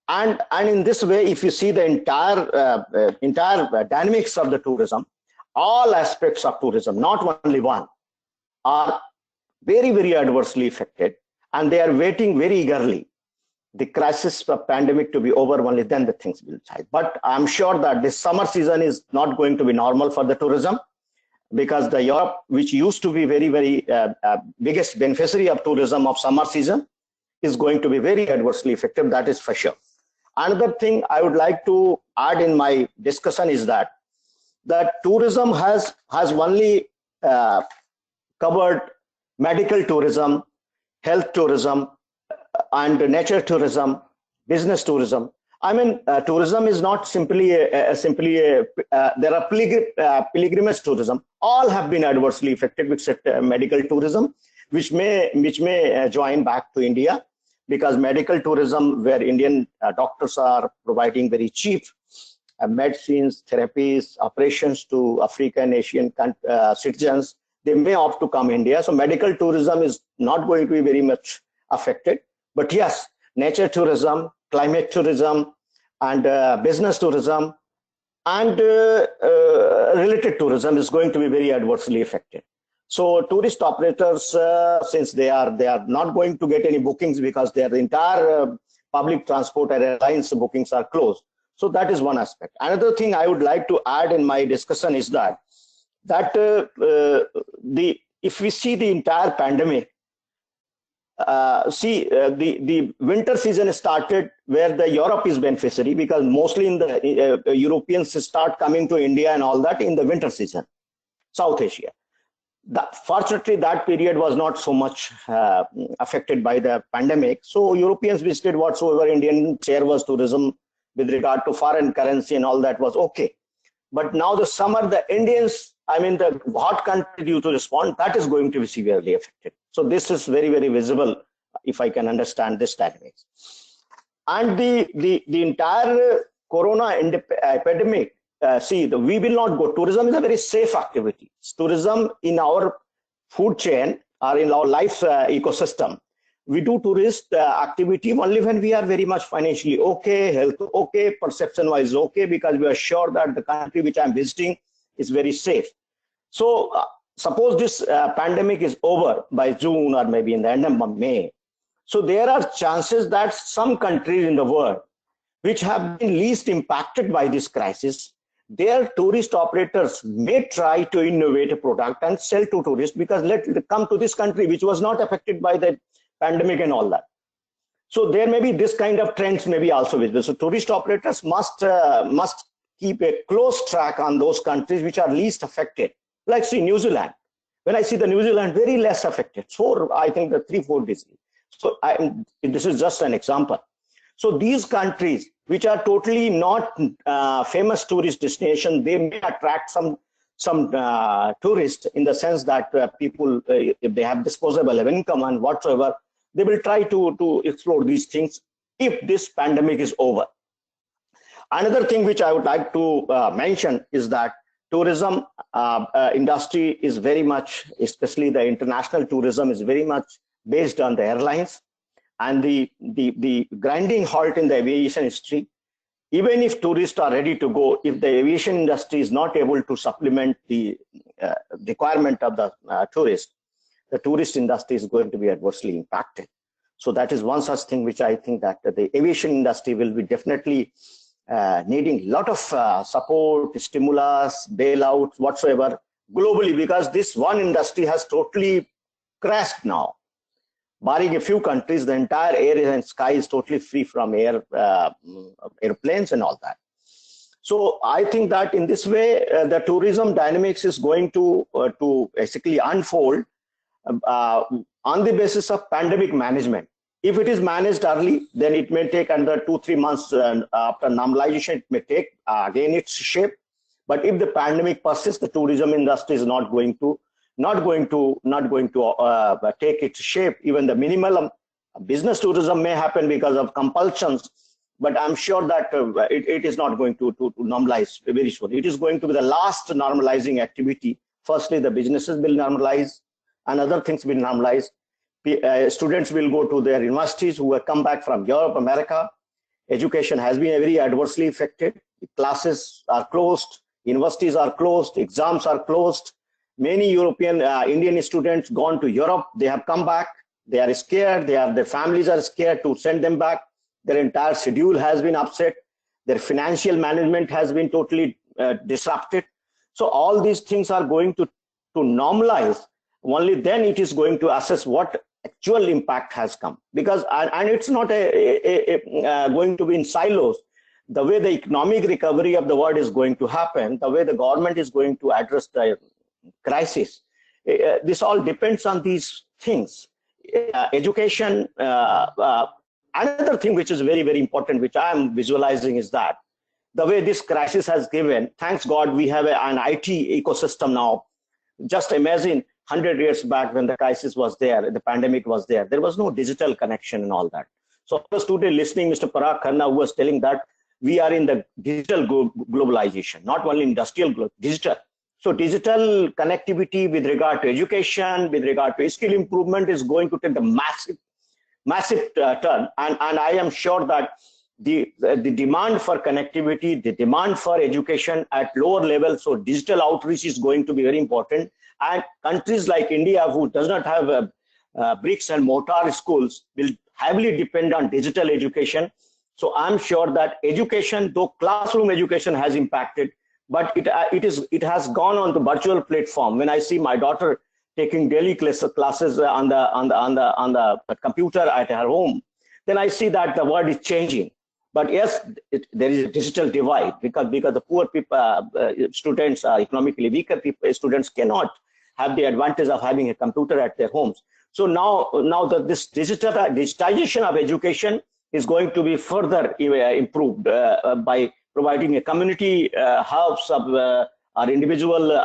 And in this way, if you see the entire dynamics of the tourism, all aspects of tourism, not only one, are very, very adversely affected, and they are waiting very eagerly the crisis of pandemic to be over, only then the things will change. But I'm sure that this summer season is not going to be normal for the tourism, because the Europe, which used to be very, very biggest beneficiary of tourism of summer season, is going to be very adversely affected, that is for sure. Another thing I would like to add in my discussion is that tourism has only covered medical tourism, health tourism, and nature tourism, business tourism. I mean, tourism is not simply there are pilgrimage tourism. All have been adversely affected, except medical tourism, which may join back to India, because medical tourism, where Indian doctors are providing very cheap medicines, therapies, operations to African, Asian citizens, they may opt to come India. So medical tourism is not going to be very much affected. But yes, nature tourism, climate tourism, and business tourism, and related tourism is going to be very adversely affected. So tourist operators, since they are not going to get any bookings because their entire public transport and airlines bookings are closed. So that is one aspect. Another thing I would like to add in my discussion is that if we see the entire pandemic, the winter season started where the Europe is beneficiary, because mostly in the Europeans start coming to India and all that in the winter season, South Asia. Fortunately, that period was not so much affected by the pandemic. So Europeans visited whatsoever. Indian share was tourism with regard to foreign currency and all that was okay. But now the summer, the Indians, I mean, the hot country due to respond, that is going to be severely affected. So this is very, very visible, if I can understand this dynamics. And the entire corona epidemic, we will not go. Tourism is a very safe activity. Tourism in our food chain or in our life ecosystem, we do tourist activity only when we are very much financially okay, health okay, perception wise okay, because we are sure that the country which I'm visiting is very safe. So suppose this pandemic is over by June or maybe in the end of May. So there are chances that some countries in the world which have been least impacted by this crisis, their tourist operators may try to innovate a product and sell to tourists, because let come to this country which was not affected by the pandemic and all that. So there may be this kind of trends may be also visible. So tourist operators must keep a close track on those countries which are least affected. Like see New Zealand. When I see the New Zealand very less affected, so I think the 3-4 days. So this is just an example. So these countries which are totally not famous tourist destination, they may attract some tourists in the sense that people, if they have disposable income and whatsoever, they will try to explore these things if this pandemic is over. Another thing which I would like to mention is that tourism industry is very much, especially the international tourism, is very much based on the airlines, and the grinding halt in the aviation industry. Even if tourists are ready to go, if the aviation industry is not able to supplement the requirement of the tourist industry is going to be adversely impacted. So that is one such thing which I think that the aviation industry will be definitely needing a lot of support, stimulus, bailouts, whatsoever, globally, because this one industry has totally crashed now. Barring a few countries, the entire air and sky is totally free from airplanes and all that. So I think that in this way, the tourism dynamics is going to basically unfold on the basis of pandemic management. If it is managed early, then it may take under 2-3 months after normalization, it may take again its shape. But if the pandemic persists, the tourism industry is not going to take its shape. Even the minimal business tourism may happen because of compulsions, but I'm sure that it is not going to normalize very soon. It is going to be the last normalizing activity. Firstly, the businesses will normalize and other things will normalize. Students will go to their universities who have come back from Europe, America. Education has been very adversely affected. The classes are closed, universities are closed, exams are closed. Many European, Indian students gone to Europe, they have come back, they are scared, their families are scared to send them back. Their entire schedule has been upset. Their financial management has been totally disrupted. So all these things are going to normalize. Only then it is going to assess what actual impact has come. Because, and it's not going to be in silos. The way the economic recovery of the world is going to happen, the way the government is going to address the crisis, this all depends on these things. Education, another thing which is very, very important, which I am visualizing, is that the way this crisis has given, thanks God, we have an IT ecosystem now. Just imagine 100 years back when the crisis was there, the pandemic was there was no digital connection and all that. So I was today listening Mr. Parag Karna, who was telling that we are in the digital globalization, not only industrial, digital. So digital connectivity with regard to education, with regard to skill improvement is going to take the massive turn. And I am sure that the demand for connectivity, the demand for education at lower levels, so digital outreach is going to be very important. And countries like India, who does not have bricks and mortar schools, will heavily depend on digital education. So I'm sure that education, though classroom education has impacted, but it has gone on the virtual platform. When I see my daughter taking daily classes on the computer at her home, then I see that the world is changing. But yes, there is a digital divide because the poor people, students, economically weaker people, students cannot have the advantage of having a computer at their homes. So now this digitization of education is going to be further improved by providing a community hubs of or individual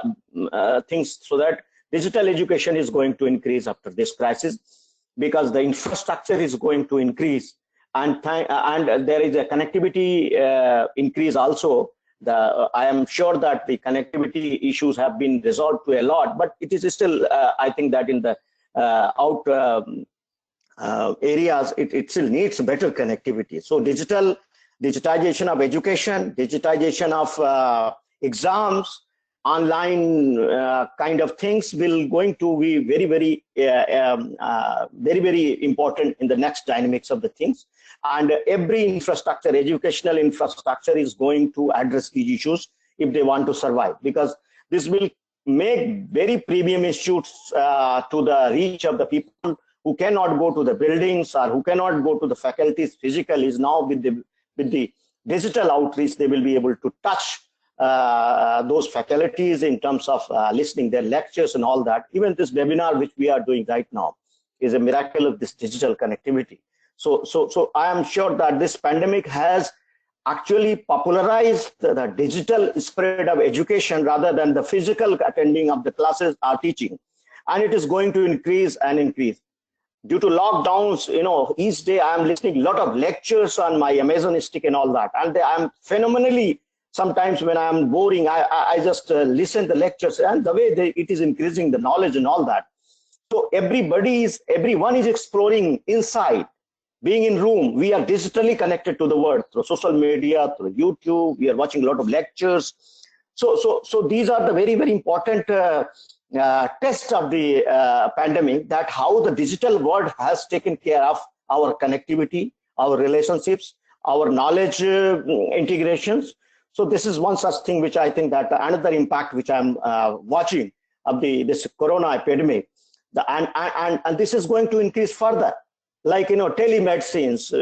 things, so that digital education is going to increase after this crisis, because the infrastructure is going to increase, and there is a connectivity increase also. I am sure that the connectivity issues have been resolved to a lot, but it is still, I think that in the areas, it still needs better connectivity. So digitization of education, digitization of exams, online kind of things will going to be very important in the next dynamics of the things. And every infrastructure, educational infrastructure, is going to address these issues if they want to survive, because this will make very premium institutes to the reach of the people who cannot go to the buildings or who cannot go to the faculties physically. Is now with the digital outreach, they will be able to touch those faculties in terms of listening their lectures and all that. Even this webinar which we are doing right now is a miracle of this digital connectivity. So I am sure that this pandemic has actually popularized the digital spread of education rather than the physical attending of the classes or teaching, and it is going to increase and increase. Due to lockdowns, each day I am listening a lot of lectures on my Amazon stick and all that, and I am phenomenally, sometimes when I am boring, I just listen the lectures, and the way it is increasing the knowledge and all that. So everyone is exploring inside. Being in room, we are digitally connected to the world through social media, through YouTube. We are watching a lot of lectures. So these are the very important tests of the pandemic, that how the digital world has taken care of our connectivity, our relationships, our knowledge integrations. So this is one such thing which I think that another impact which I'm watching of this corona epidemic, and this is going to increase further. Like telemedicines,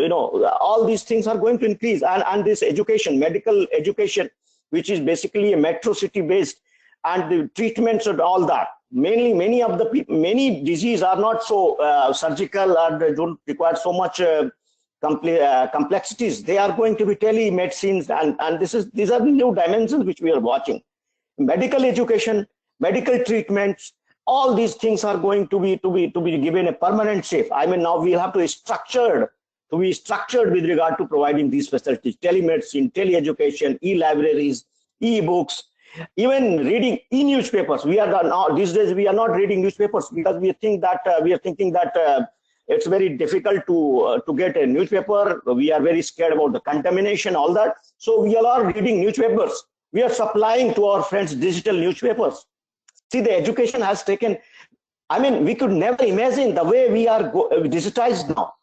all these things are going to increase, and this education, medical education, which is basically a metro city based, and the treatments and all that. Mainly, many diseases are not so surgical, or they don't require so much complexities. They are going to be telemedicines, and these are the new dimensions which we are watching. Medical education, medical treatments, all these things are going to be given a permanent shape. I mean, now we have to be structured with regard to providing these facilities: telemedicine, teleeducation, e-libraries, e-books, even reading e-newspapers. These days we are not reading newspapers because we are thinking that it's very difficult to get a newspaper. We are very scared about the contamination, all that. So we are reading newspapers. We are supplying to our friends digital newspapers. See, the education has taken, I mean, we could never imagine the way we are digitized now.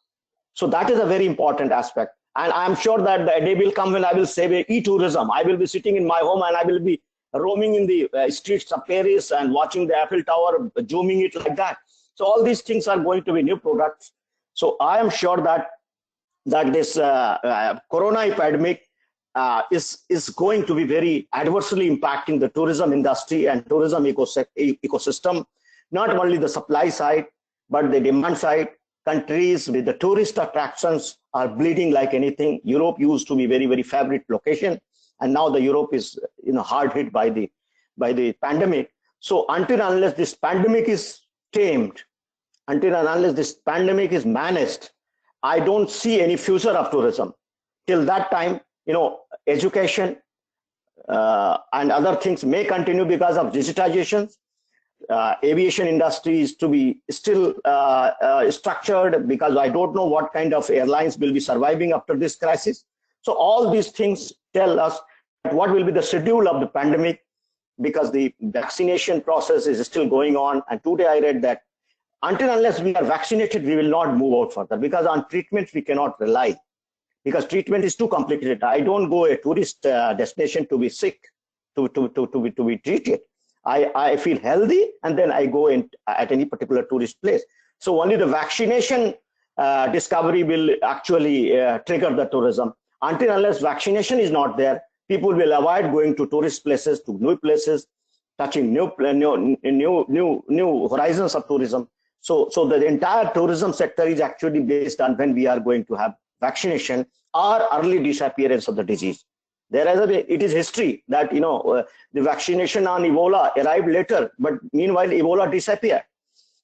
So that is a very important aspect. And I'm sure that the day will come when I will say e-tourism. I will be sitting in my home and I will be roaming in the streets of Paris and watching the Eiffel Tower, zooming it like that. So all these things are going to be new products. So I am sure that this corona epidemic is going to be very adversely impacting the tourism industry and tourism ecosystem, not only the supply side, but the demand side. Countries with the tourist attractions are bleeding like anything. Europe used to be very favorite location, and now the Europe is hard hit by the pandemic. So until and unless this pandemic is tamed, until and unless this pandemic is managed, I don't see any future of tourism. Till that time, education and other things may continue because of digitization. Aviation industry is to be still structured, because I don't know what kind of airlines will be surviving after this crisis. So all these things tell us what will be the schedule of the pandemic, because the vaccination process is still going on. And today I read that until unless we are vaccinated, we will not move out further, because on treatment we cannot rely, because treatment is too complicated. I don't go a tourist destination to be sick, to be treated. I feel healthy, and then I go in at any particular tourist place. So only the vaccination discovery will actually trigger the tourism. Until unless vaccination is not there, people will avoid going to tourist places, to new places, touching new horizons of tourism. So the entire tourism sector is actually based on when we are going to have vaccination or early disappearance of the disease. It is history that the vaccination on Ebola arrived later, but meanwhile Ebola disappeared.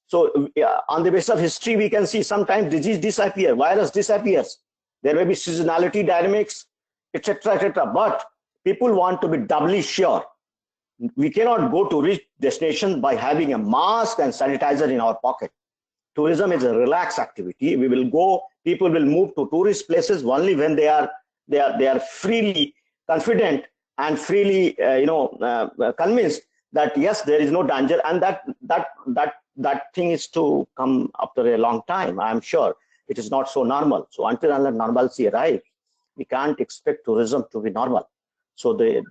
So on the basis of history, we can see sometimes disease disappear, virus disappears. There may be seasonality dynamics, etc., etc. But people want to be doubly sure. We cannot go to rich destinations by having a mask and sanitizer in our pocket. Tourism is a relaxed activity. We will go. People will move to tourist places only when they are freely confident and freely convinced that yes, there is no danger, and that thing is to come after a long time. I am sure it is not so normal. So until normalcy arrives, we can't expect tourism to be normal. So the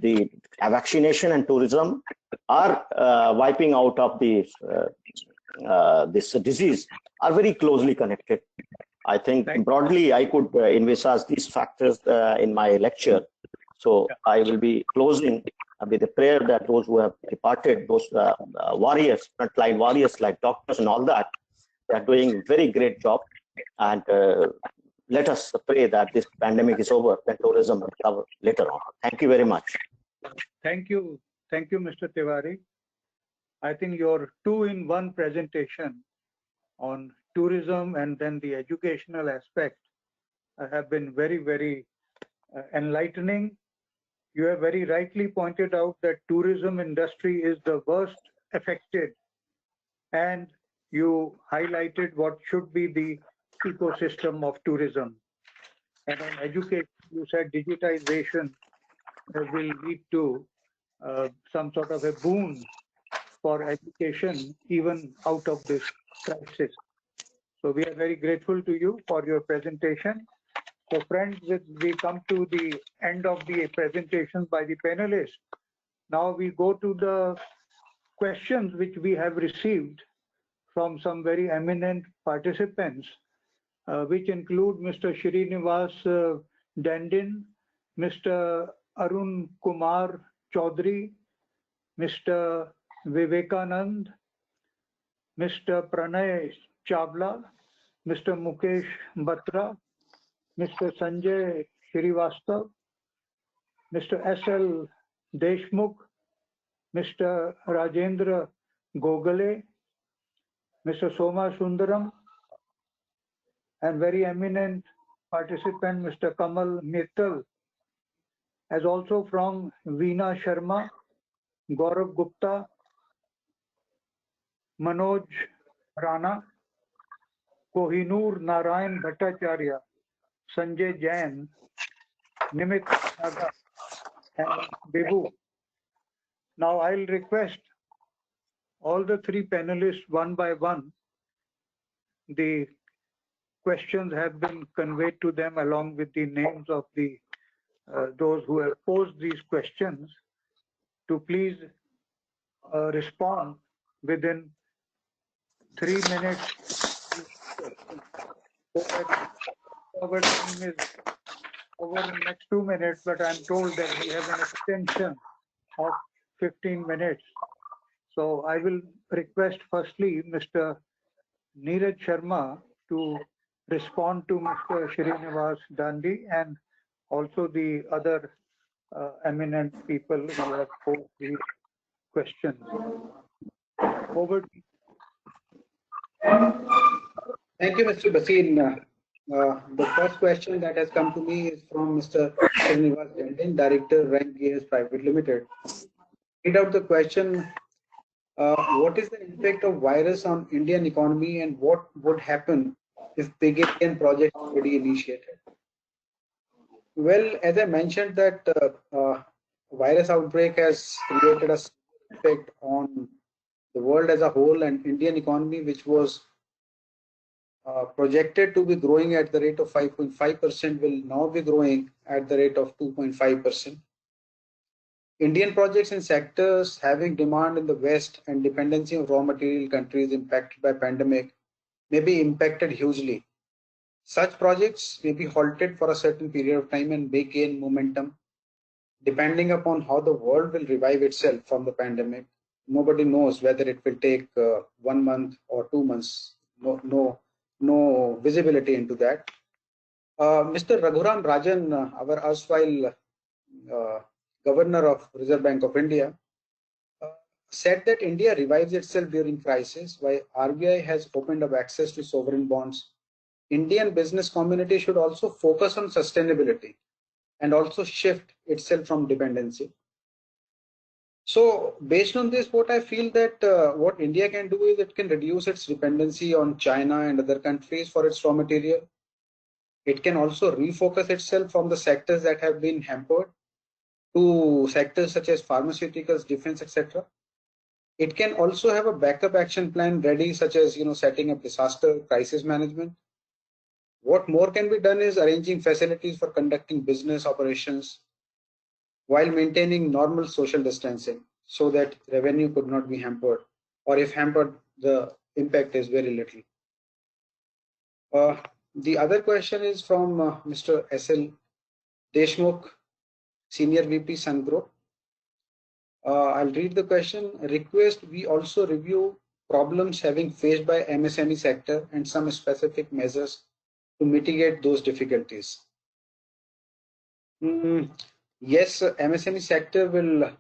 vaccination and tourism are wiping out of this disease are very closely connected. I think broadly I could envisage these factors in my lecture. So I will be closing with a prayer that those who have departed, those warriors, frontline warriors like doctors and all that, they are doing a very great job. And let us pray that this pandemic is over, then tourism will recover later on. Thank you very much. Thank you, Mr. Tiwari. I think your two-in-one presentation on tourism and then the educational aspect have been very, very enlightening. You have very rightly pointed out that tourism industry is the worst affected, and you highlighted what should be the ecosystem of tourism. And on education, you said digitization will lead to some sort of a boon for education even out of this crisis. So we are very grateful to you for your presentation. So friends, we come to the end of the presentations by the panelists. Now we go to the questions which we have received from some very eminent participants, which include Mr. Srinivas Dandin, Mr. Arun Kumar Chaudhary, Mr. Vivekanand, Mr. Pranay Chavla, Mr. Mukesh Batra, Mr. Sanjay Srivastav, Mr. S.L. Deshmukh, Mr. Rajendra Gogale, Mr. Soma Sundaram, and very eminent participant, Mr. Kamal Mittal, as also from Veena Sharma, Gaurav Gupta, Manoj Rana, Kohinoor Narayan Bhattacharya, Sanjay Jain, Nimit Naga, and Bibu. Now I'll request all the three panelists one by one. The questions have been conveyed to them along with the names of the those who have posed these questions, to please respond within 3 minutes. Our time is over in the next 2 minutes, but I'm told that we have an extension of 15 minutes. So I will request firstly Mr. Neeraj Sharma to respond to Mr. Srinivas Dandi and also the other eminent people who have posed these questions. Over to you. Thank you, Mr. Basin. The first question that has come to me is from Mr. Srinivas Dandin, Director, Rank Gears Private Limited. Read out the question. What is the impact of virus on Indian economy, and what would happen if big Indian projects already initiated? Well, as I mentioned that virus outbreak has created a effect on the world as a whole, and Indian economy, which was projected to be growing at the rate of 5.5%, will now be growing at the rate of 2.5%. Indian projects in sectors having demand in the West and dependency on raw material countries impacted by pandemic may be impacted hugely. Such projects may be halted for a certain period of time and may gain momentum depending upon how the world will revive itself from the pandemic. Nobody knows whether it will take 1 month or 2 months. No visibility into that. Mr. Raghuram Rajan, our erstwhile governor of Reserve Bank of India, said that India revives itself during crisis, while RBI has opened up access to sovereign bonds. Indian business community should also focus on sustainability and also shift itself from dependency. So based on this, what I feel that what India can do is it can reduce its dependency on China and other countries for its raw material. It can also refocus itself from the sectors that have been hampered to sectors such as pharmaceuticals, defense, etc. It can also have a backup action plan ready, such as setting up disaster crisis management. What more can be done is arranging facilities for conducting business operations while maintaining normal social distancing so that revenue could not be hampered, or if hampered, the impact is very little. The other question is from Mr. S.L. Deshmukh, Senior VP Sun Group. I'll read the question. Request we also review problems having faced by MSME sector and some specific measures to mitigate those difficulties. Yes, MSME sector will,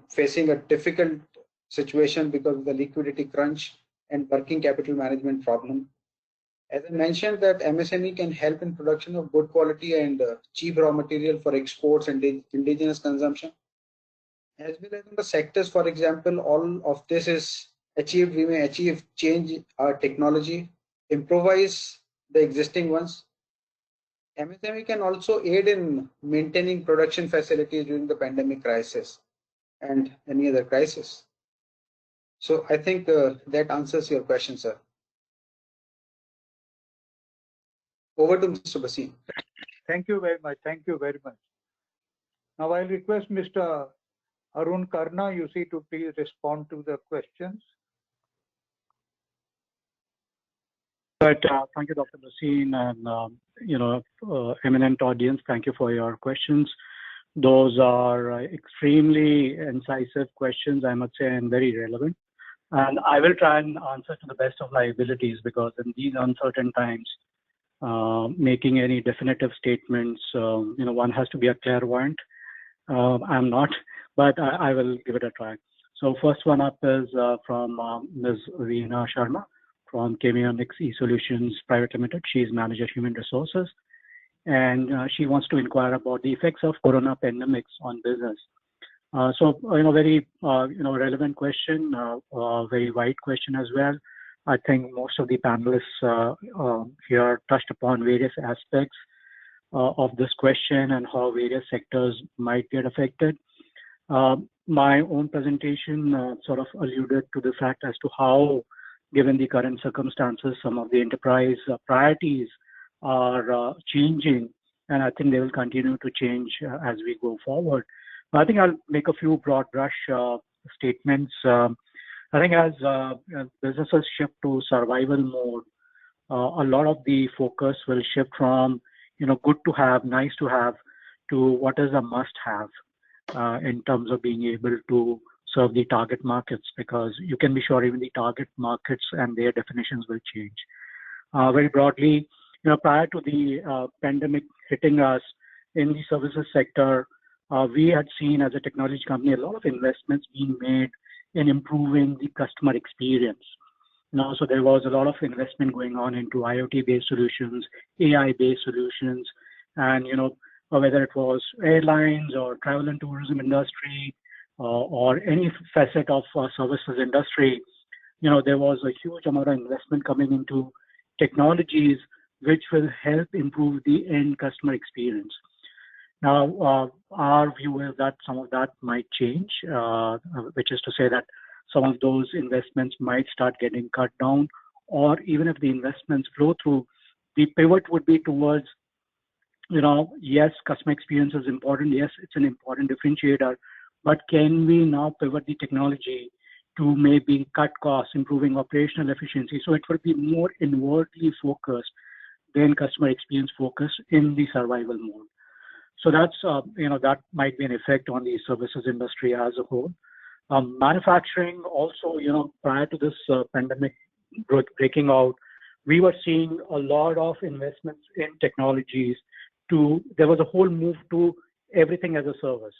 facing a difficult situation because of the liquidity crunch and working capital management problem. As I mentioned, that MSME can help in production of good quality and cheap raw material for exports and indigenous consumption. As well as in the sectors, for example, all of this is achieved. We may achieve change our technology, improvise the existing ones. MSME can also aid in maintaining production facilities during the pandemic crisis and any other crisis. So I think that answers your question, sir. Over to Mr. Basim. Thank you very much. Thank you very much. Now I'll request Mr. Arun Karna, you see, to please respond to the questions. But thank you, Dr. Basim, and eminent audience. Thank you for your questions. Those are extremely incisive questions, I must say, and very relevant. And I will try and answer to the best of my abilities, because in these uncertain times, making any definitive statements, one has to be a clairvoyant. I'm not, but I will give it a try. So first one up is from Ms. Neeraj Sharma from Chemionics eSolutions Private Limited. She is Manager Human Resources, and she wants to inquire about the effects of Corona pandemics on business. Very relevant question, very wide question as well. I think most of the panelists here touched upon various aspects of this question and how various sectors might get affected. My own presentation sort of alluded to the fact as to how, given the current circumstances, some of the enterprise priorities are changing, and I think they will continue to change as we go forward. I think I'll make a few broad brush statements. I think as businesses shift to survival mode, a lot of the focus will shift from good to have, nice to have, to what is a must have in terms of being able to serve the target markets, because you can be sure even the target markets and their definitions will change. Very broadly, prior to the pandemic hitting us in the services sector, we had seen as a technology company a lot of investments being made in improving the customer experience. So there was a lot of investment going on into IoT-based solutions, AI-based solutions, and whether it was airlines or travel and tourism industry, or any facet of services industry, there was a huge amount of investment coming into technologies which will help improve the end customer experience. Now, our view is that some of that might change, which is to say that some of those investments might start getting cut down, or even if the investments flow through, the pivot would be towards yes, customer experience is important. Yes, it's an important differentiator, but can we now pivot the technology to maybe cut costs, improving operational efficiency? So it will be more inwardly focused than customer experience focused in the survival mode. So that's, that might be an effect on the services industry as a whole. Manufacturing also, prior to this pandemic breaking out, we were seeing a lot of investments in technologies there was a whole move to everything as a service.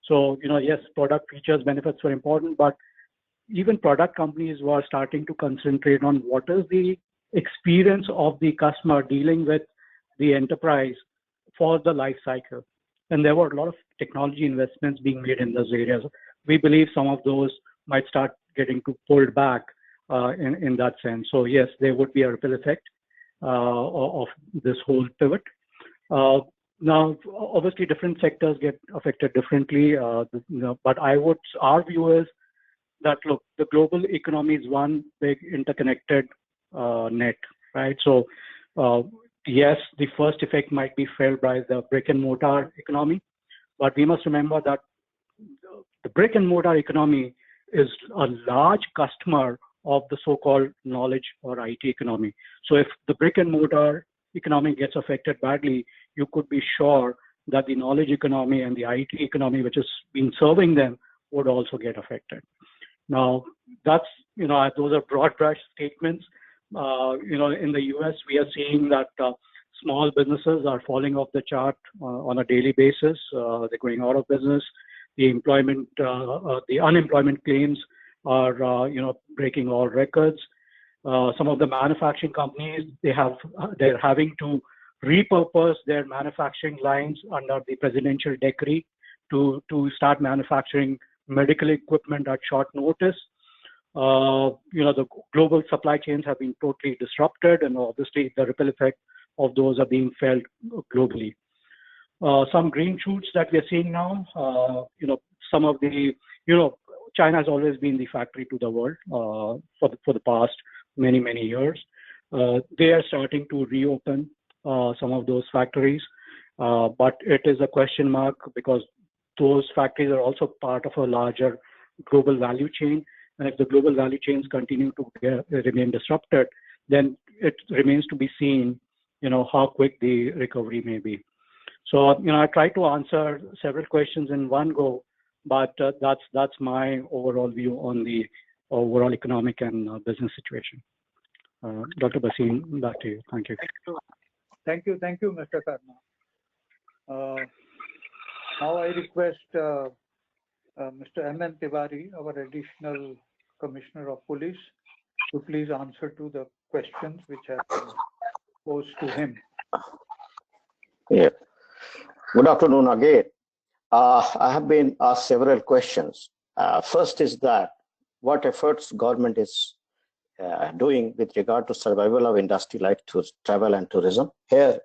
So, yes, product features, benefits were important, but even product companies were starting to concentrate on what is the experience of the customer dealing with the enterprise for the life cycle. And there were a lot of technology investments being made in those areas. We believe some of those might start getting pulled back in that sense. So yes, there would be a ripple effect of this whole pivot. Now, obviously, different sectors get affected differently, but our view is that, look, the global economy is one big interconnected net, right? So yes, the first effect might be felt by the brick and mortar economy, but we must remember that the brick and mortar economy is a large customer of the so-called knowledge or IT economy. So if the brick and mortar economy gets affected badly, you could be sure that the knowledge economy and the IT economy, which has been serving them, would also get affected. Now, that's, those are broad brush statements. In the US, we are seeing that small businesses are falling off the chart on a daily basis. They're going out of business. The unemployment claims are, breaking all records. Some of the manufacturing companies, they're having to repurpose their manufacturing lines under the presidential decree to start manufacturing medical equipment at short notice. The global supply chains have been totally disrupted, and obviously the ripple effect of those are being felt globally. Some green shoots that we're seeing now, some of the, China has always been the factory to the world for the past many, many years. They are starting to reopen some of those factories, but it is a question mark because those factories are also part of a larger global value chain. And if the global value chains continue to remain disrupted, then it remains to be seen, how quick the recovery may be. So, I try to answer several questions in one go, but that's my overall view on the overall economic and business situation. Dr. Bhasin, back to you. Thank you. Thank you, Mr. Karna. Now I request Mr. M.N. Tiwari, our Additional Commissioner of Police, to please answer to the questions which have been posed to him. Yeah. Good afternoon again. I have been asked several questions. First is that what efforts government is doing with regard to survival of industry like travel and tourism. Here,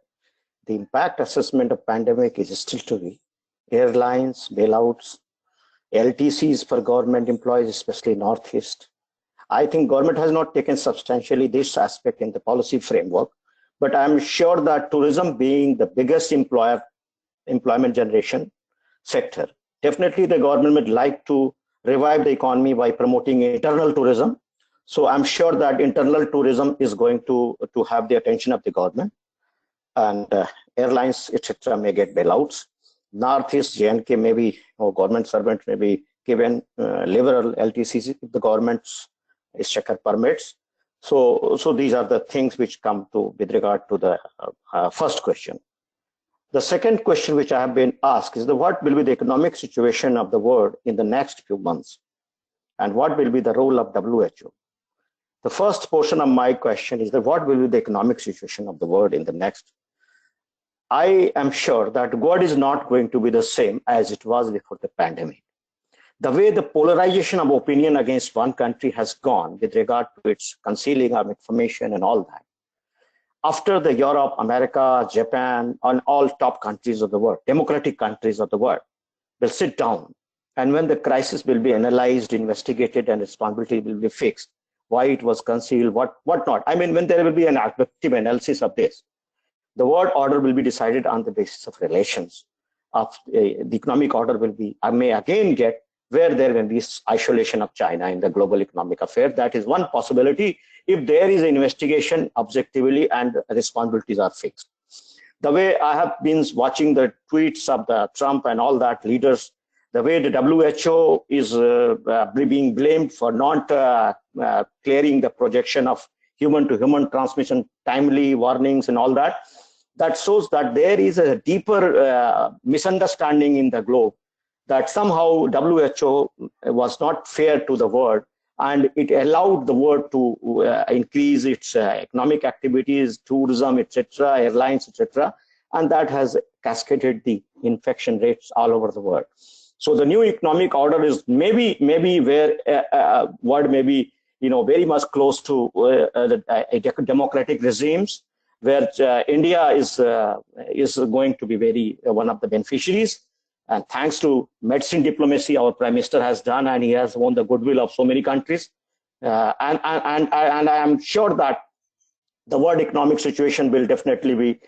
the impact assessment of pandemic is still to be airlines, bailouts, LTCs for government employees, especially Northeast. I think government has not taken substantially this aspect in the policy framework, but I'm sure that tourism being the biggest employment generation sector, definitely the government would like to revive the economy by promoting internal tourism. So I'm sure that internal tourism is going to have the attention of the government, and airlines, etc., may get bailouts. Northeast, J&K, maybe government servant may be given liberal LTCs if the government's exchequer permits. So these are the things which come to with regard to the first question. The second question which I have been asked is what will be the economic situation of the world in the next few months, and what will be the role of WHO? The first portion of my question is that what will be the economic situation of the world in the next? I am sure that God is not going to be the same as it was before the pandemic. The way the polarization of opinion against one country has gone with regard to its concealing of information and all that. After the Europe, America, Japan, and all top countries of the world, democratic countries of the world, will sit down, and when the crisis will be analyzed, investigated, and responsibility will be fixed, why it was concealed, what not. I mean, when there will be an objective analysis of this, the world order will be decided on the basis of relations. The economic order will be, I may again get where there will be isolation of China in the global economic affair. That is one possibility if there is an investigation objectively and responsibilities are fixed. The way I have been watching the tweets of the Trump and all that leaders, the way the WHO is being blamed for not clearing the projection of human-to-human transmission, timely warnings and all that, that shows that there is a deeper misunderstanding in the globe that somehow WHO was not fair to the world and it allowed the world to increase its economic activities, tourism, etc., airlines, etc., and that has cascaded the infection rates all over the world. So the new economic order is maybe where world may be very much close to democratic regimes, where India is going to be very one of the beneficiaries. And thanks to medicine diplomacy, our Prime Minister has done, and he has won the goodwill of so many countries. And I am sure that the world economic situation will definitely be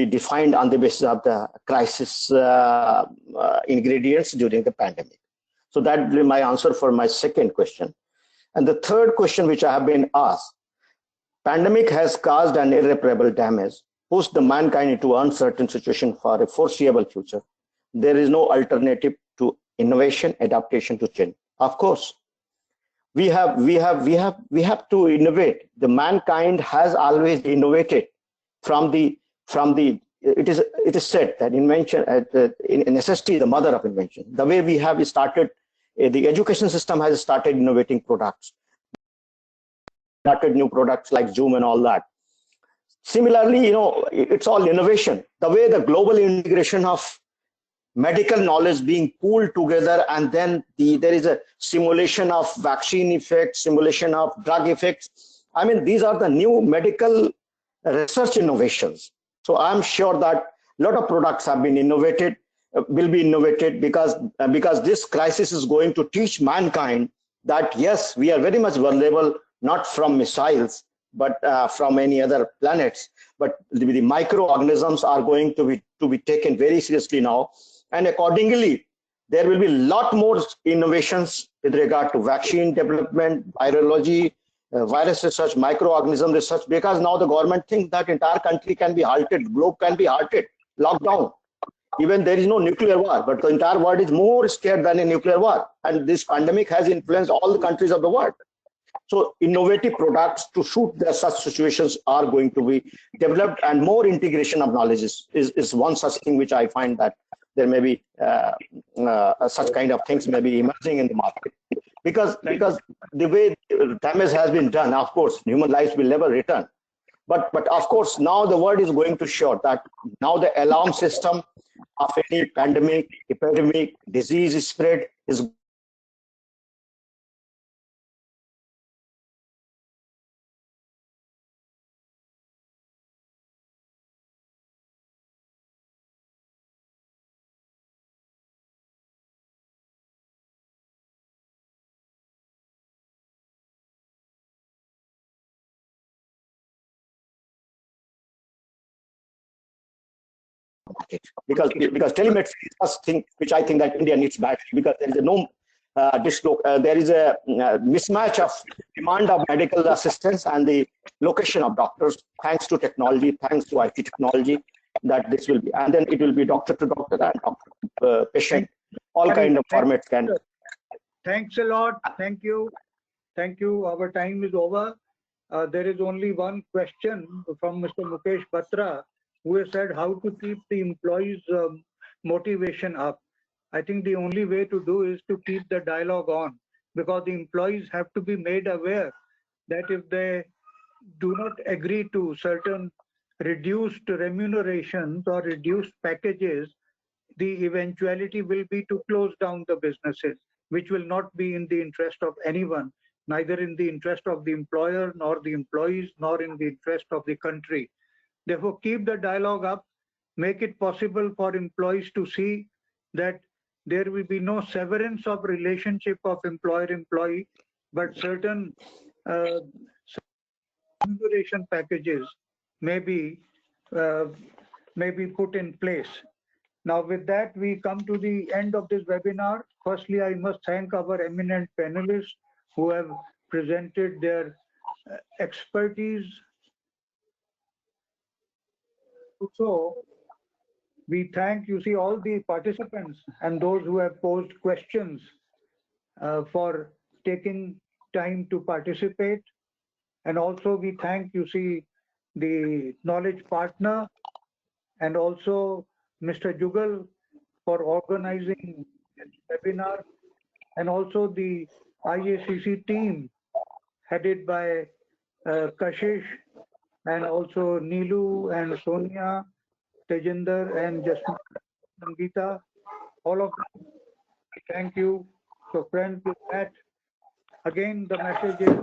defined on the basis of the crisis ingredients during the pandemic. So that will be my answer for my second question. And the third question which I have been asked, pandemic has caused an irreparable damage, pushed the mankind into uncertain situation for a foreseeable future. There is no alternative to innovation, adaptation to change. Of course, we have to innovate. The mankind has always innovated it is said that invention, necessity is the mother of invention. The way we have started, the education system has started innovating products, started new products like Zoom and all that. Similarly, it's all innovation. The way the global integration of medical knowledge being pooled together, and then there is a simulation of vaccine effects, simulation of drug effects. I mean, these are the new medical research innovations. So I'm sure that a lot of products have been innovated, will be innovated because this crisis is going to teach mankind that yes, we are very much vulnerable, not from missiles, but from any other planets. But the microorganisms are going to be taken very seriously now. And accordingly, there will be a lot more innovations with regard to vaccine development, virology, virus research, microorganism research, because now the government thinks that entire country can be halted, globe can be halted, locked down. Even there is no nuclear war, but the entire world is more scared than a nuclear war. And this pandemic has influenced all the countries of the world. So innovative products to suit such situations are going to be developed, and more integration of knowledge is one such thing which I find that there may be such kind of things may be emerging in the market. Because the way damage has been done, of course, human lives will never return. But of course, now the world is going to show that now the alarm system of any pandemic, epidemic, disease spread is because telemedicine is the first thing which I think that India needs badly, because there is there is a mismatch of demand of medical assistance and the location of doctors, thanks to technology, thanks to IT technology, that this will be, and then it will be doctor to doctor and doctor to patient, all kind of formats can. Thanks a lot. Thank you. Thank you. Our time is over. There is only one question from Mr. Mukesh Batra, who has said how to keep the employees' motivation up. I think the only way to do is to keep the dialogue on, because the employees have to be made aware that if they do not agree to certain reduced remunerations or reduced packages, the eventuality will be to close down the businesses, which will not be in the interest of anyone, neither in the interest of the employer, nor the employees, nor in the interest of the country. Therefore, keep the dialogue up, make it possible for employees to see that there will be no severance of relationship of employer-employee, but certain remuneration packages may be may be put in place. Now, with that, we come to the end of this webinar. Firstly, I must thank our eminent panelists who have presented their expertise. Also, we thank, all the participants and those who have posed questions for taking time to participate. And also we thank, the knowledge partner and also Mr. Jugal for organizing this webinar, and also the IACC team headed by Kashish, and also Neelu and Sonia, Tejinder and Jasmine, Sangeeta, all of them. Thank you. So friends, with that, again, the message is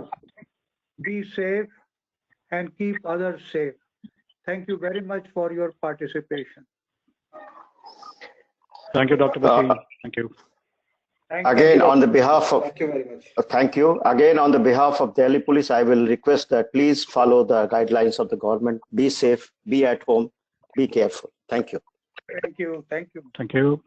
be safe and keep others safe. Thank you very much for your participation. Thank you, Dr. Basim. Thank you. Again, on the behalf of, thank you very much. Thank you. Again, on the behalf of Delhi Police, I will request that please follow the guidelines of the government. Be safe, be at home, be careful. Thank you. Thank you. Thank you. Thank you.